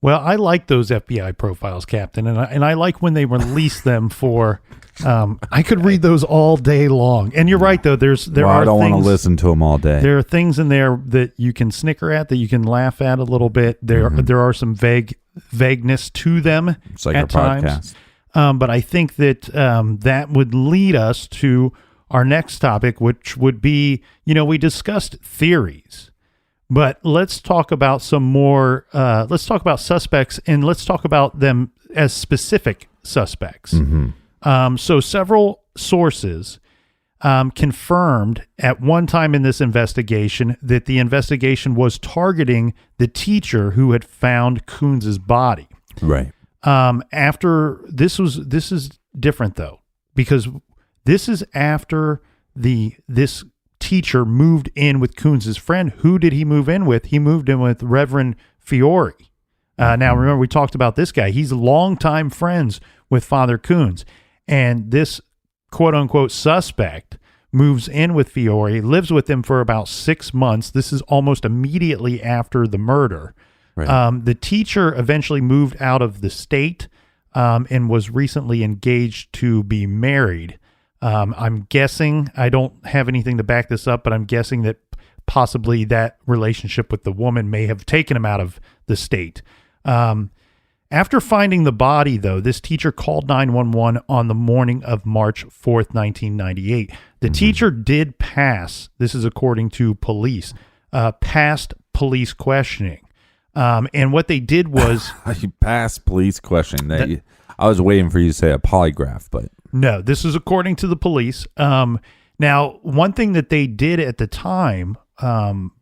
Well, I like those FBI profiles, Captain, and I like when they release them for. I could read those all day long. And you're right, though. I don't want to listen to them all day. There are things in there that you can snicker at, that you can laugh at a little bit. There are some vagueness to them it's like at our times. podcast. But I think that that would lead us to our next topic, which would be, we discussed theories, but let's talk about some more, let's talk about suspects, and let's talk about them as specific suspects. Mm-hmm. So several sources confirmed at one time in this investigation that the investigation was targeting the teacher who had found Kunz's body. Right. After this is different though, because this is after this teacher moved in with Kunz's friend. Who did he move in with? He moved in with Reverend Fiore. Now, remember, we talked about this guy. He's longtime friends with Father Kunz. And this quote-unquote suspect moves in with Fiore, lives with him for about 6 months. This is almost immediately after the murder. Right. The teacher eventually moved out of the state and was recently engaged to be married. I'm guessing, I don't have anything to back this up, but I'm guessing that possibly that relationship with the woman may have taken him out of the state. After finding the body, though, this teacher called 911 on the morning of March 4th, 1998. The teacher did pass, this is according to police, passed police questioning. And what they did was... You passed police questioning. I was waiting for you to say a polygraph, but... No, this is according to the police. Now, one thing that they did at the time,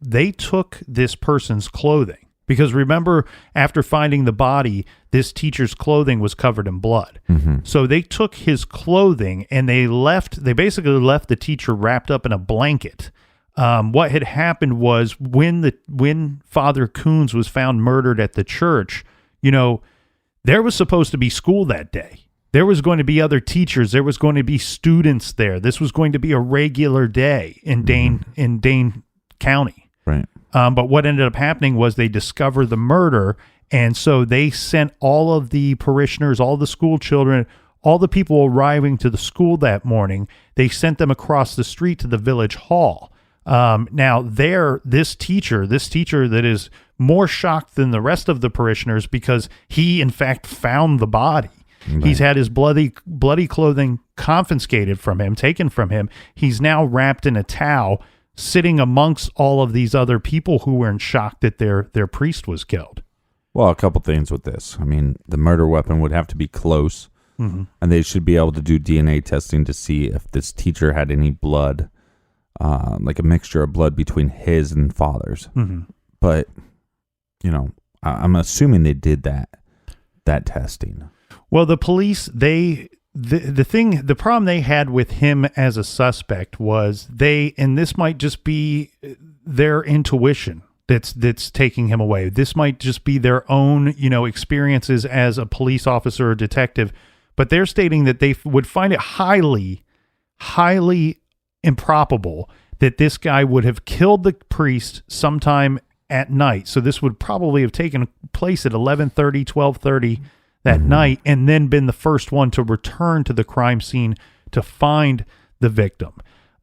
they took this person's clothing. Because remember, after finding the body, this teacher's clothing was covered in blood. Mm-hmm. So they took his clothing and they basically left the teacher wrapped up in a blanket. What had happened was when Father Kunz was found murdered at the church, there was supposed to be school that day. There was going to be other teachers. There was going to be students there. This was going to be a regular day in Dane County. Right. But what ended up happening was they discovered the murder, And so they sent all of the parishioners, all the school children, all the people arriving to the school that morning, they sent them across the street to the village hall. Now this teacher that is more shocked than the rest of the parishioners because he in fact found the body. Right. He's had his bloody clothing confiscated from him, taken from him. He's now wrapped in a towel, sitting amongst all of these other people who were in shock that their priest was killed. Well, a couple things with this. I mean, the murder weapon would have to be close, and they should be able to do DNA testing to see if this teacher had any blood, like a mixture of blood between his and father's. But, I'm assuming they did that testing. Well, the police, the problem they had with him as a suspect was and this might just be their intuition that's taking him away. This might just be their own, experiences as a police officer or detective, but they're stating that they would find it highly, highly improbable that this guy would have killed the priest sometime at night. So this would probably have taken place at 11:30, 12:30 that night, and then been the first one to return to the crime scene to find the victim.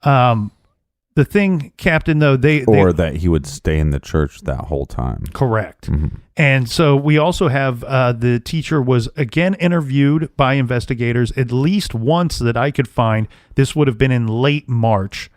The thing, Captain, though, that he would stay in the church that whole time. Correct. And so we also have the teacher was again interviewed by investigators at least once that I could find. This would have been in late March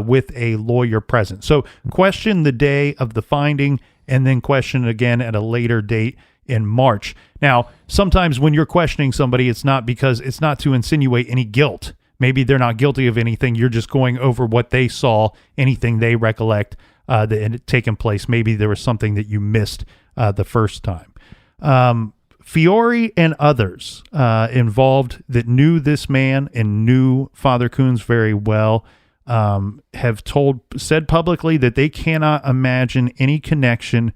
with a lawyer present. So question the day of the finding and then question again at a later date in March. Now, sometimes when you're questioning somebody, it's not to insinuate any guilt. Maybe they're not guilty of anything. You're just going over what they saw, anything they recollect that had taken place. Maybe there was something that you missed the first time. Fiore and others involved that knew this man and knew Father Kunz very well have said publicly that they cannot imagine any connection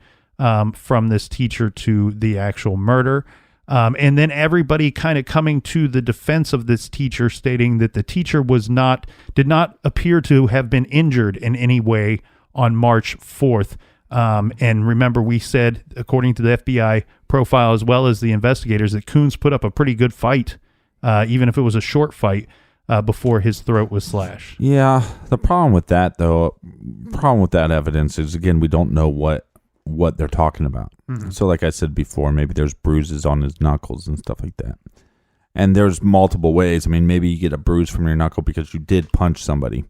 from this teacher to the actual murder. And then everybody kind of coming to the defense of this teacher, stating that the teacher did not appear to have been injured in any way on March 4th. And remember, we said, according to the FBI profile, as well as the investigators, that Kunz put up a pretty good fight, even if it was a short fight, before his throat was slashed. Yeah. The problem with that evidence is, again, we don't know what they're talking about. So like I said before, maybe there's bruises on his knuckles and stuff like that. And there's multiple ways. I mean, maybe you get a bruise from your knuckle because you did punch somebody.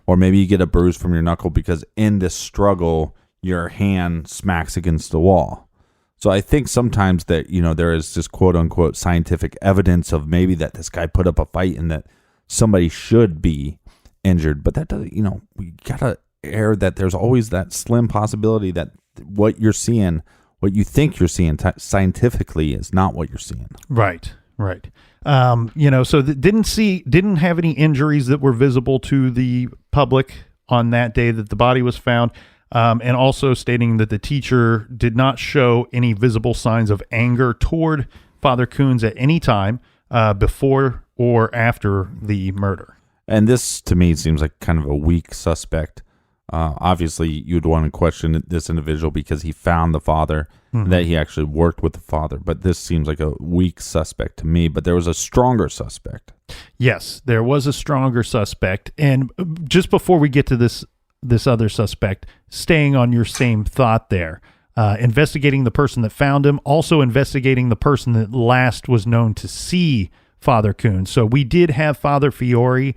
Or maybe you get a bruise from your knuckle because in this struggle, your hand smacks against the wall. So I think sometimes that, there is this quote unquote scientific evidence of maybe that this guy put up a fight and that somebody should be injured. But that doesn't, we gotta air that there's always that slim possibility that what you're seeing, what you think you're seeing scientifically is not what you're seeing. Right. So didn't have any injuries that were visible to the public on that day that the body was found. And also stating that the teacher did not show any visible signs of anger toward Father Kunz at any time before or after the murder. And this, to me, seems like kind of a weak suspect. Obviously, you'd want to question this individual because he found the father, that he actually worked with the father. But this seems like a weak suspect to me. But there was a stronger suspect. Yes, there was a stronger suspect. And just before we get to this other suspect, staying on your same thought there, investigating the person that found him, also investigating the person that last was known to see Father Kunz. So we did have Father Fiore,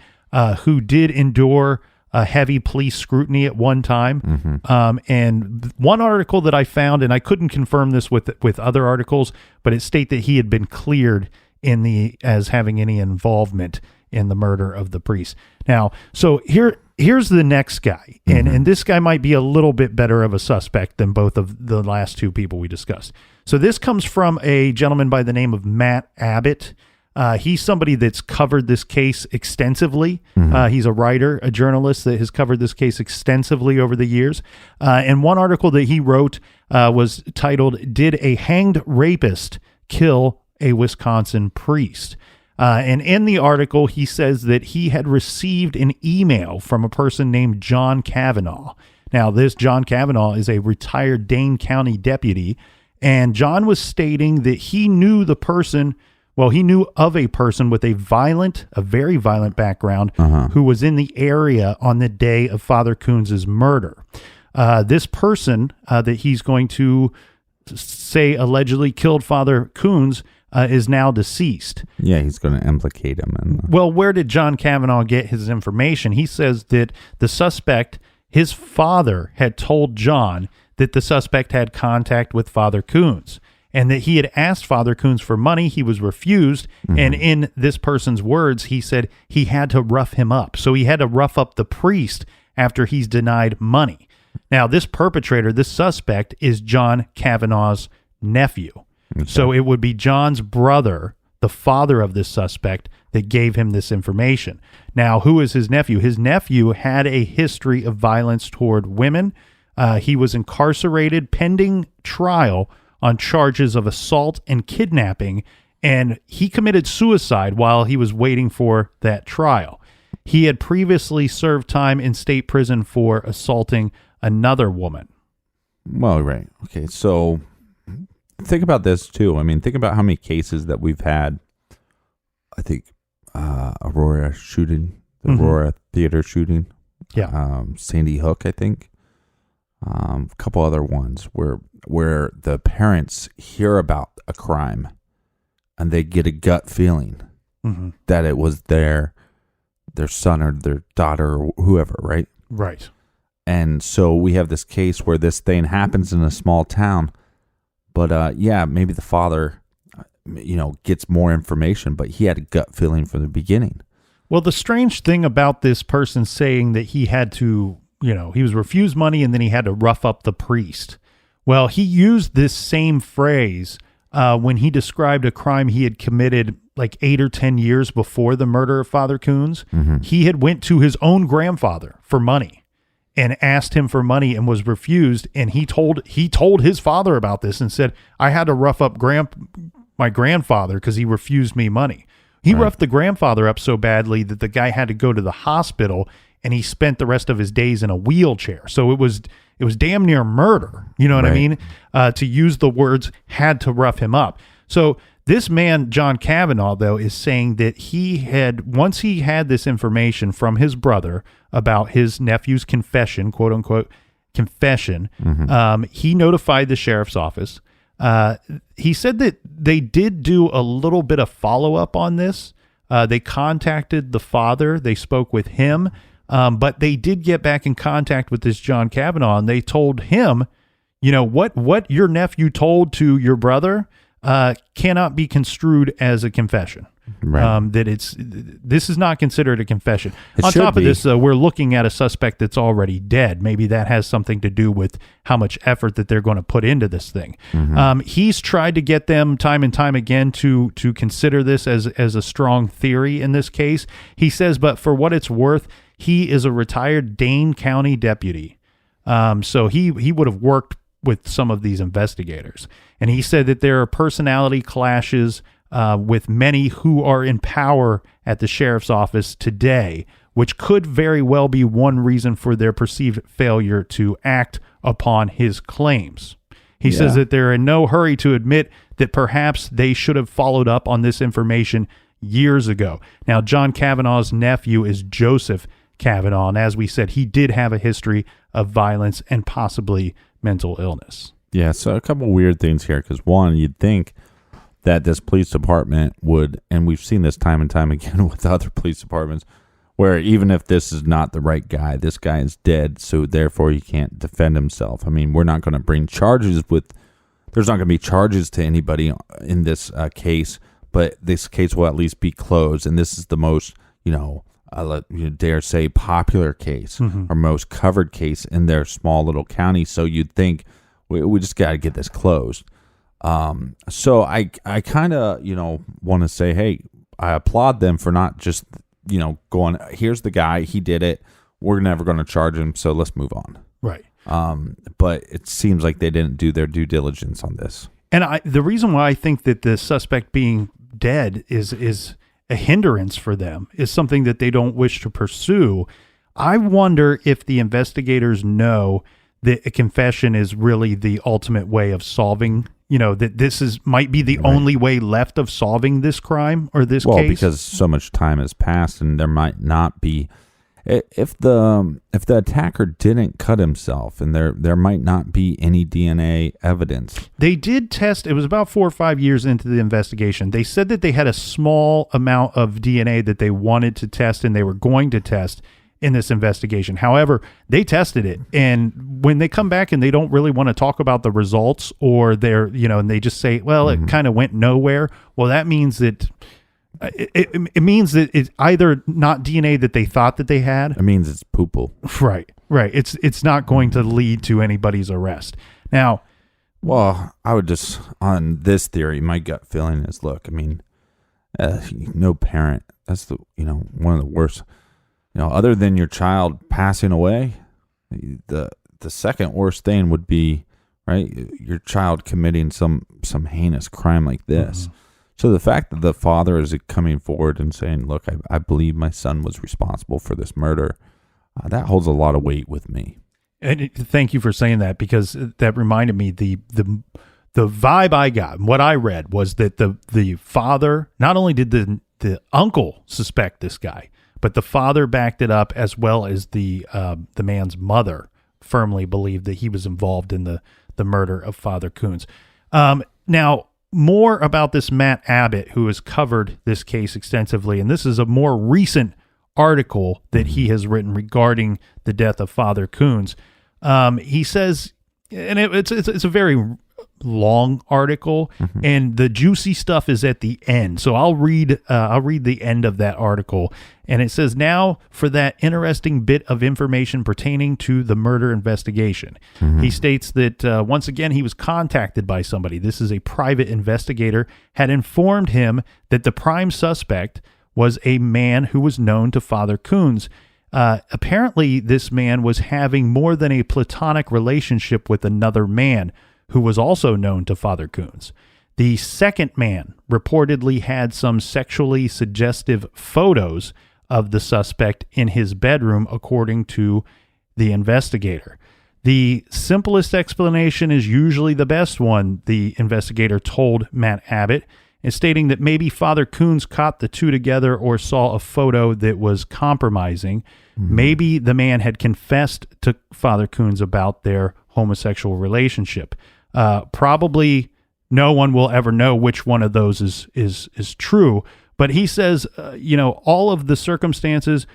who did endure heavy police scrutiny at one time. And one article that I found, and I couldn't confirm this with other articles, but it stated that he had been cleared as having any involvement in the murder of the priest. Now, so here's the next guy, and this guy might be a little bit better of a suspect than both of the last two people we discussed. So this comes from a gentleman by the name of Matt Abbott. He's somebody that's covered this case extensively. He's a writer, a journalist that has covered this case extensively over the years. And one article that he wrote was titled, "Did a Hanged Rapist Kill a Wisconsin Priest?" And in the article, he says that he had received an email from a person named John Kavanaugh. Now, this John Kavanaugh is a retired Dane County deputy, And John was stating that he knew the person, he knew of a person with a very violent background who was in the area on the day of Father Kunz's murder. This person that he's going to say allegedly killed Father Kunz is now deceased. Yeah, he's going to implicate him. Well, where did John Kavanaugh get his information? He says that the suspect, his father, had told John that the suspect had contact with Father Kunz and that he had asked Father Kunz for money. He was refused. And in this person's words, he said he had to rough him up. So he had to rough up the priest after he's denied money. Now, this perpetrator, this suspect, is John Kavanaugh's nephew. Okay. So it would be John's brother, the father of this suspect, that gave him this information. Now, who is his nephew? His nephew had a history of violence toward women. He was incarcerated pending trial on charges of assault and kidnapping, and he committed suicide while he was waiting for that trial. He had previously served time in state prison for assaulting another woman. Well, right. Okay, so think about this, too. I mean, think about how many cases that we've had. I think Aurora shooting, the Aurora Theater shooting. Yeah. Sandy Hook, I think. A couple other ones where the parents hear about a crime and they get a gut feeling that it was their son or their daughter or whoever, right? Right. And so we have this case where this thing happens in a small town, but maybe the father, gets more information, but he had a gut feeling from the beginning. Well, the strange thing about this person saying that he had to, he was refused money and then he had to rough up the priest. Well, he used this same phrase when he described a crime he had committed like 8 or 10 years before the murder of Father Kunz. He had went to his own grandfather for money and asked him for money and was refused. And he told his father about this and said, I had to rough up my grandfather because he refused me money. He roughed the grandfather up so badly that the guy had to go to the hospital, and he spent the rest of his days in a wheelchair. So it was damn near murder. You know what I mean? To use the words had to rough him up. So this man, John Kavanaugh, though, is saying that once he had this information from his brother about his nephew's confession, quote unquote confession, he notified the sheriff's office. He said that they did do a little bit of follow-up on this. They contacted the father. They spoke with him. But they did get back in contact with this John Kavanaugh, and they told him, what your nephew told to your brother cannot be construed as a confession. Right. This is not considered a confession. On top of this, we're looking at a suspect that's already dead. Maybe that has something to do with how much effort that they're going to put into this thing. He's tried to get them time and time again to consider this as a strong theory in this case. He says, but for what it's worth, he is a retired Dane County deputy. So he would have worked with some of these investigators. And he said that there are personality clashes with many who are in power at the sheriff's office today, which could very well be one reason for their perceived failure to act upon his claims. He says that they're in no hurry to admit that perhaps they should have followed up on this information years ago. Now, John Kavanaugh's nephew is Joseph Kavanaugh, and as we said, he did have a history of violence and possibly mental illness. Yeah, so a couple weird things here, because one, you'd think that this police department would, and we've seen this time and time again with other police departments, where even if this is not the right guy, this guy is dead, so therefore he can't defend himself. I mean, we're not going to bring charges there's not going to be charges to anybody in this case, but this case will at least be closed, and this is the most, dare say, popular case or most covered case in their small little county, so you'd think we just got to get this closed. So I kind of, want to say, hey, I applaud them for not just, going, here's the guy, he did it, we're never going to charge him, so let's move on. Right. But it seems like they didn't do their due diligence on this. And the reason why I think that the suspect being dead is a hindrance for them, is something that they don't wish to pursue. I wonder if the investigators know that a confession is really the ultimate way of solving that this might be the only way left of solving this crime or this case? Well, because so much time has passed, and there might not be. If the attacker didn't cut himself, and there might not be any DNA evidence. They did test. It was about 4 or 5 years into the investigation. They said that they had a small amount of DNA that they wanted to test, and they were going to test in this investigation. However, they tested it, and when they come back and they don't really want to talk about the results, or and they just say, well, it kind of went nowhere. Well, that means that it means that it's either not DNA that they thought that they had. It means it's poo-poo. Right. It's not going to lead to anybody's arrest. Now, well, I would just, on this theory, my gut feeling is, look, I mean, no parent, that's one of the worst, other than your child passing away, the second worst thing would be, right, your child committing some heinous crime like this. Mm-hmm. So the fact that the father is coming forward and saying, look, I believe my son was responsible for this murder, that holds a lot of weight with me. And thank you for saying that, because that reminded me, the vibe I got, what I read was that the father, not only did the uncle suspect this guy, but the father backed it up, as well as the man's mother firmly believed that he was involved in the murder of Father Kunz. Now, more about this Matt Abbott, who has covered this case extensively, and this is a more recent article that he has written regarding the death of Father Kunz. He says, and it's a very long article, and the juicy stuff is at the end. So I'll read the end of that article, and it says, now for that interesting bit of information pertaining to the murder investigation. He states that once again he was contacted by somebody. This is a private investigator, had informed him that the prime suspect was a man who was known to Father Kunz. Apparently this man was having more than a platonic relationship with another man who was also known to Father Kunz. The second man reportedly had some sexually suggestive photos of the suspect in his bedroom, according to the investigator. The simplest explanation is usually the best one, the investigator told Matt Abbott, and stating that maybe Father Kunz caught the two together or saw a photo that was compromising. Maybe the man had confessed to Father Kunz about their homosexual relationship. Probably no one will ever know which one of those is true. But he says, all of the circumstances,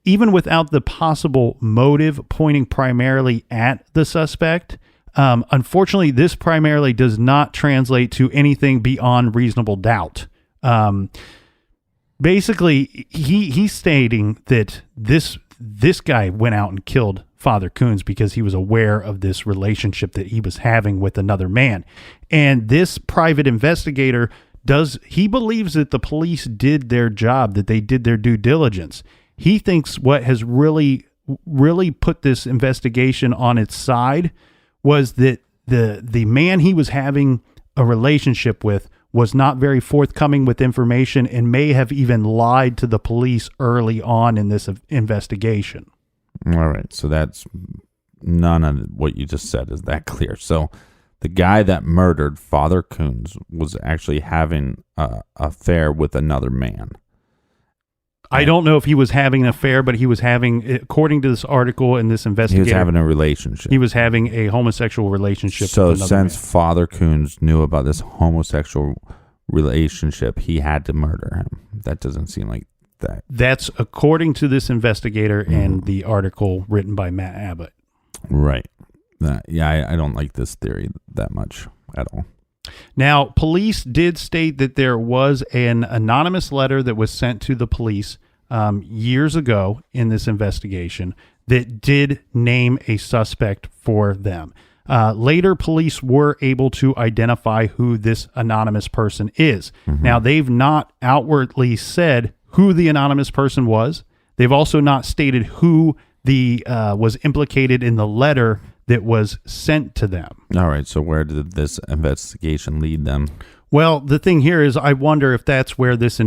even without the possible motive pointing primarily at the suspect, unfortunately, this primarily does not translate to anything beyond reasonable doubt. Basically, he's stating that this guy went out and killed Father Kunz because he was aware of this relationship that he was having with another man. And this private investigator he believes that the police did their job, that they did their due diligence. He thinks what has really put this investigation on its side was that the man he was having a relationship with was not very forthcoming with information and may have even lied to the police early on in this investigation. All right, so that's none of what you just said is that clear. So the guy that murdered Father Kunz was actually having an affair with another man. I don't know if he was having an affair, but he was having, according to this article and this investigator, he was having a relationship. He was having a homosexual relationship. So with another since man. Father Kunz knew about this homosexual relationship, he had to murder him. That doesn't seem like that. That's according to this investigator and the article written by Matt Abbott. Right. I don't like this theory that much at all. Now, police did state that there was an anonymous letter that was sent to the police years ago in this investigation that did name a suspect for them. Later, police were able to identify who this anonymous person is. Now, they've not outwardly said who the anonymous person was. They've also not stated who was implicated in the letter that was sent to them. All right, so where did this investigation lead them? Well, the thing here is I wonder if that's where this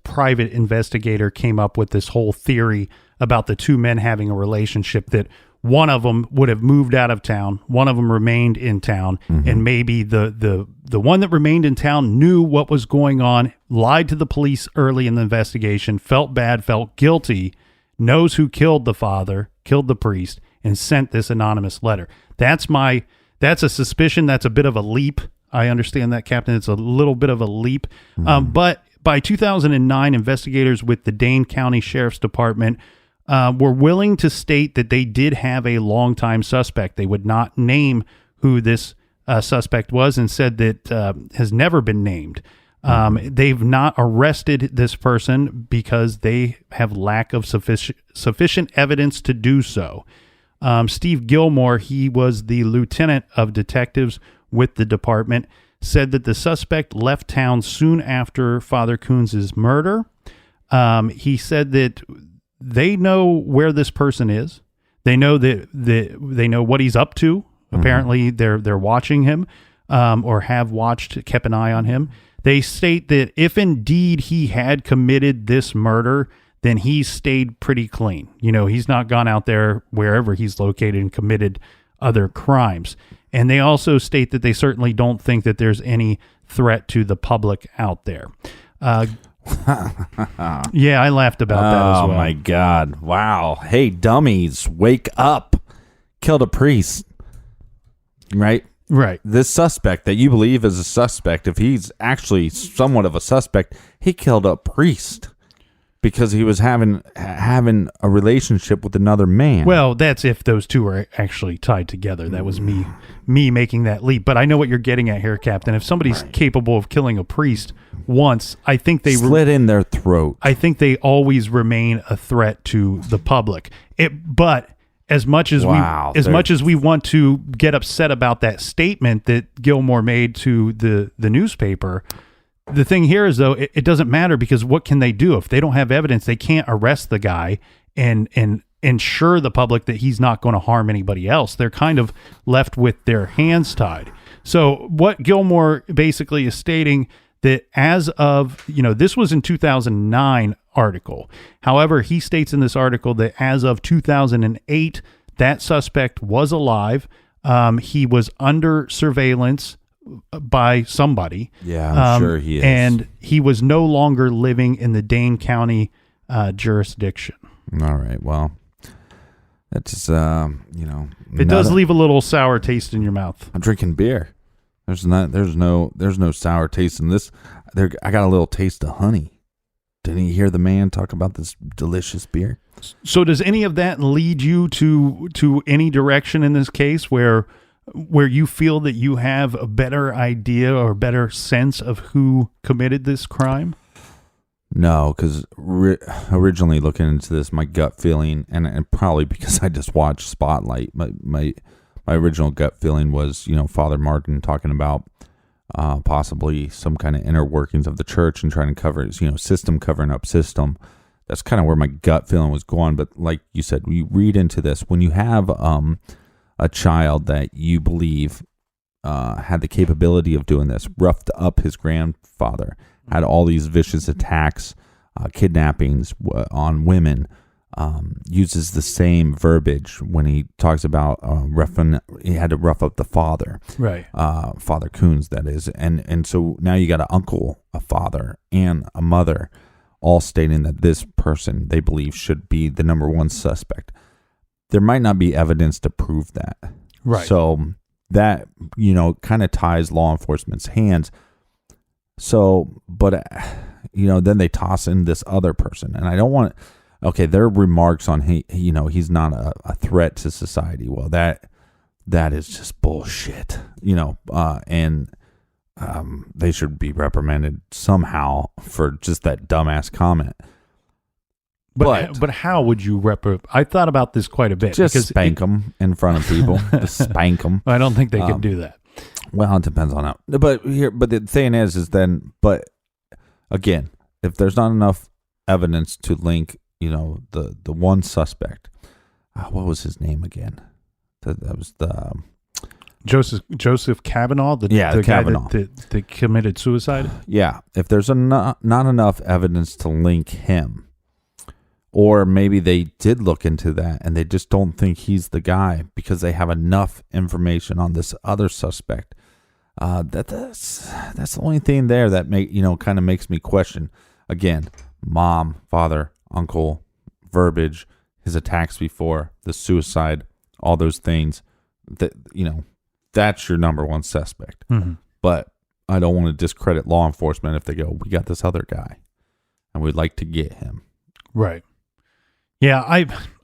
private investigator came up with this whole theory about the two men having a relationship that one of them would have moved out of town. One of them remained in town. And maybe the one that remained in town knew what was going on, lied to the police early in the investigation, felt bad, felt guilty, knows who killed the father, killed the priest, and sent this anonymous letter. That's a suspicion. That's a bit of a leap. I understand that, Captain. It's a little bit of a leap. But by 2009, investigators with the Dane County Sheriff's Department were willing to state that they did have a longtime suspect. They would not name who this suspect was and said that has never been named. They've not arrested this person because they have lack of sufficient evidence to do so. Steve Gilmore, he was the lieutenant of detectives with the department, said that the suspect left town soon after Father Kunz's murder. He said that they know where this person is. They know they know what he's up to. Apparently, they're watching him, or have watched, kept an eye on him. They state that if indeed he had committed this murder, then he's stayed pretty clean. You know, he's not gone out there wherever he's located and committed other crimes. And they also state that they certainly don't think that there's any threat to the public out there. Yeah, I laughed about that as well. Oh, my God. Wow. Hey, dummies, wake up. Killed a priest. Right? Right. This suspect that you believe is a suspect, if he's actually somewhat of a suspect, he killed a priest because he was having a relationship with another man. Well, that's if those two are actually tied together. That was me making that leap. But I know what you're getting at here, Captain. If somebody's capable of killing a priest once, I think they slit in their throat. I think they always remain a threat to the public. But as much as we want to get upset about that statement that Gilmore made to the newspaper, the thing here is, though, it doesn't matter, because what can they do? If they don't have evidence, they can't arrest the guy and ensure the public that he's not going to harm anybody else. They're kind of left with their hands tied. So what Gilmore basically is stating, that as of, this was in 2009 article. However, he states in this article that as of 2008, that suspect was alive. He was under surveillance by somebody. Yeah, I'm sure he is. And he was no longer living in the Dane County jurisdiction. All right. Well, that's just, it does leave a little sour taste in your mouth. I'm drinking beer. There's no sour taste in this. I got a little taste of honey. Didn't you hear the man talk about this delicious beer? So does any of that lead you to any direction in this case where you feel that you have a better idea or better sense of who committed this crime? No, because originally looking into this, my gut feeling, and probably because I just watched Spotlight, my original gut feeling was, Father Martin talking about possibly some kind of inner workings of the church and trying to cover, system covering up system. That's kind of where my gut feeling was going. But like you said, you read into this, when you have a child that you believe had the capability of doing this, roughed up his grandfather, had all these vicious attacks, kidnappings on women, uses the same verbiage when he talks about he had to rough up the father, right? Father Kunz, that is, and so now you got an uncle, a father, and a mother, all stating that this person they believe should be the number one suspect. There might not be evidence to prove that, right? So that kind of ties law enforcement's hands. So, but then they toss in this other person, and I don't want. Okay, their remarks on he's not a threat to society. Well, that is just bullshit. And they should be reprimanded somehow for just that dumbass comment. But how would you I thought about this quite a bit. Just spank them in front of people. Just spank them. I don't think they can do that. Well, it depends on how. But the thing is then. But again, if there's not enough evidence to link, the one suspect, what was his name again? That was the Joseph Kavanaugh, the Kavanaugh guy that committed suicide. Yeah, if there's not enough evidence to link him, Or maybe they did look into that and they just don't think he's the guy because they have enough information on this other suspect. That's the only thing there that kind of makes me question. Again, mom, father, uncle, verbiage, his attacks before, the suicide, all those things. That that's your number one suspect. Mm-hmm. But I don't want to discredit law enforcement if they go, we got this other guy, and we'd like to get him. Right. Yeah,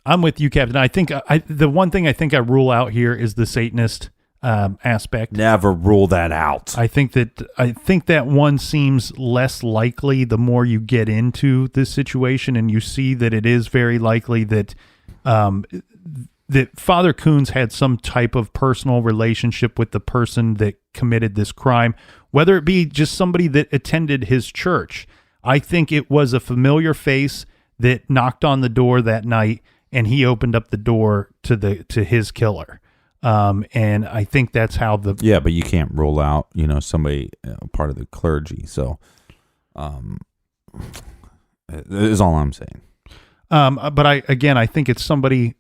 I'm with you, Captain. I think the one thing I think I rule out here is the Satanist aspect. Never rule that out. I think that one seems less likely the more you get into this situation, and you see that it is very likely that that Father Kunz had some type of personal relationship with the person that committed this crime, whether it be just somebody that attended his church. I think it was a familiar face that knocked on the door that night, and he opened up the door to his killer. And I think that's how but you can't rule out, somebody part of the clergy. So, is all I'm saying. But I think it's somebody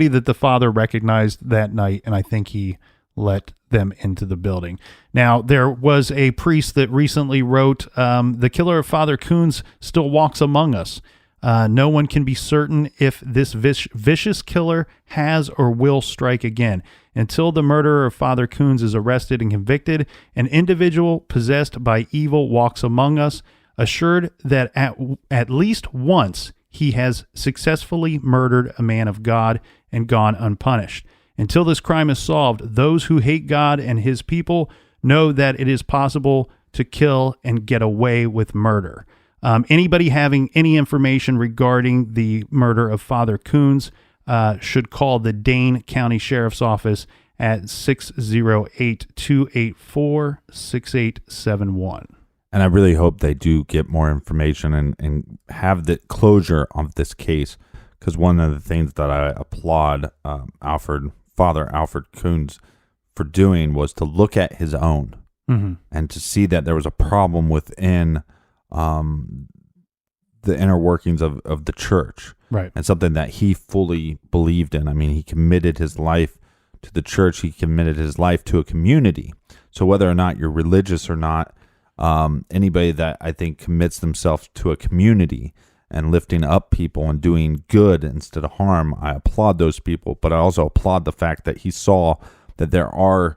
that the father recognized that night, and I think he let them into the building. Now, there was a priest that recently wrote, the killer of Father Kunz still walks among us. No one can be certain if this vicious killer has or will strike again. Until the murderer of Father Kunz is arrested and convicted, an individual possessed by evil walks among us, assured that at least once he has successfully murdered a man of God and gone unpunished. Until this crime is solved, those who hate God and his people know that it is possible to kill and get away with murder. Anybody having any information regarding the murder of Father Kunz should call the Dane County Sheriff's Office at 608-284-6871. And I really hope they do get more information and have the closure of this case, because one of the things that I applaud Father Alfred Kunz for doing was to look at his own and to see that there was a problem within the inner workings of the church, right? And something that he fully believed in. I mean, he committed his life to the church. He committed his life to a community. So whether or not you're religious or not, anybody that I think commits themselves to a community and lifting up people and doing good instead of harm, I applaud those people. But I also applaud the fact that he saw that there are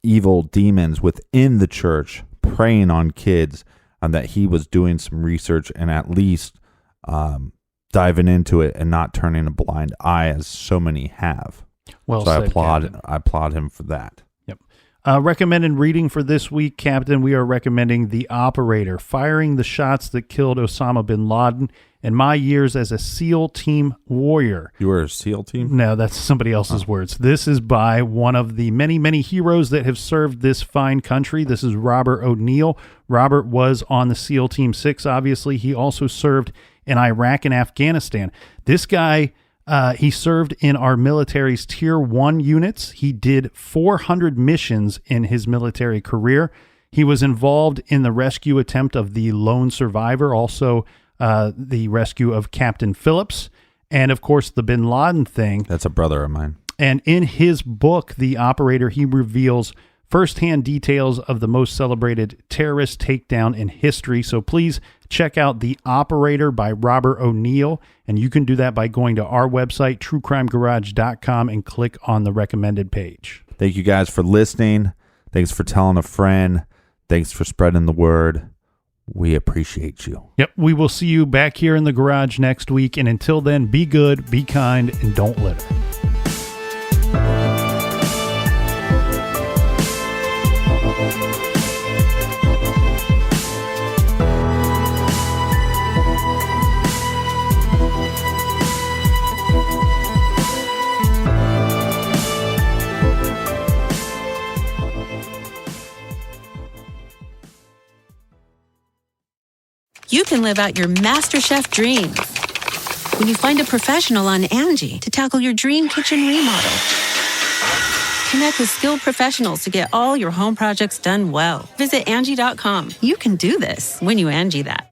evil demons within the church preying on kids, and that he was doing some research and at least diving into it and not turning a blind eye as so many have. Well, so said, I applaud him for that. Yep. Recommended reading for this week, Captain, we are recommending The Operator, Firing the Shots That Killed Osama bin Laden in My Years as a SEAL Team Warrior. You were a SEAL team? No, that's somebody else's words. This is by one of the many, many heroes that have served this fine country. This is Robert O'Neill. Robert was on the SEAL Team 6, obviously. He also served in Iraq and Afghanistan. This guy, he served in our military's Tier 1 units. He did 400 missions in his military career. He was involved in the rescue attempt of the lone survivor, also the rescue of Captain Phillips, and of course the bin Laden thing. That's a brother of mine. And in his book, The Operator, he reveals firsthand details of the most celebrated terrorist takedown in history. So please check out The Operator by Robert O'Neill, and you can do that by going to our website, truecrimegarage.com, and click on the recommended page. Thank you guys for listening. Thanks for telling a friend. Thanks for spreading the word. We appreciate you. Yep, we will see you back here in the garage next week. And until then, be good, be kind, and don't litter. You can live out your MasterChef dreams when you find a professional on Angie to tackle your dream kitchen remodel. Connect with skilled professionals to get all your home projects done well. Visit Angie.com. You can do this when you Angie that.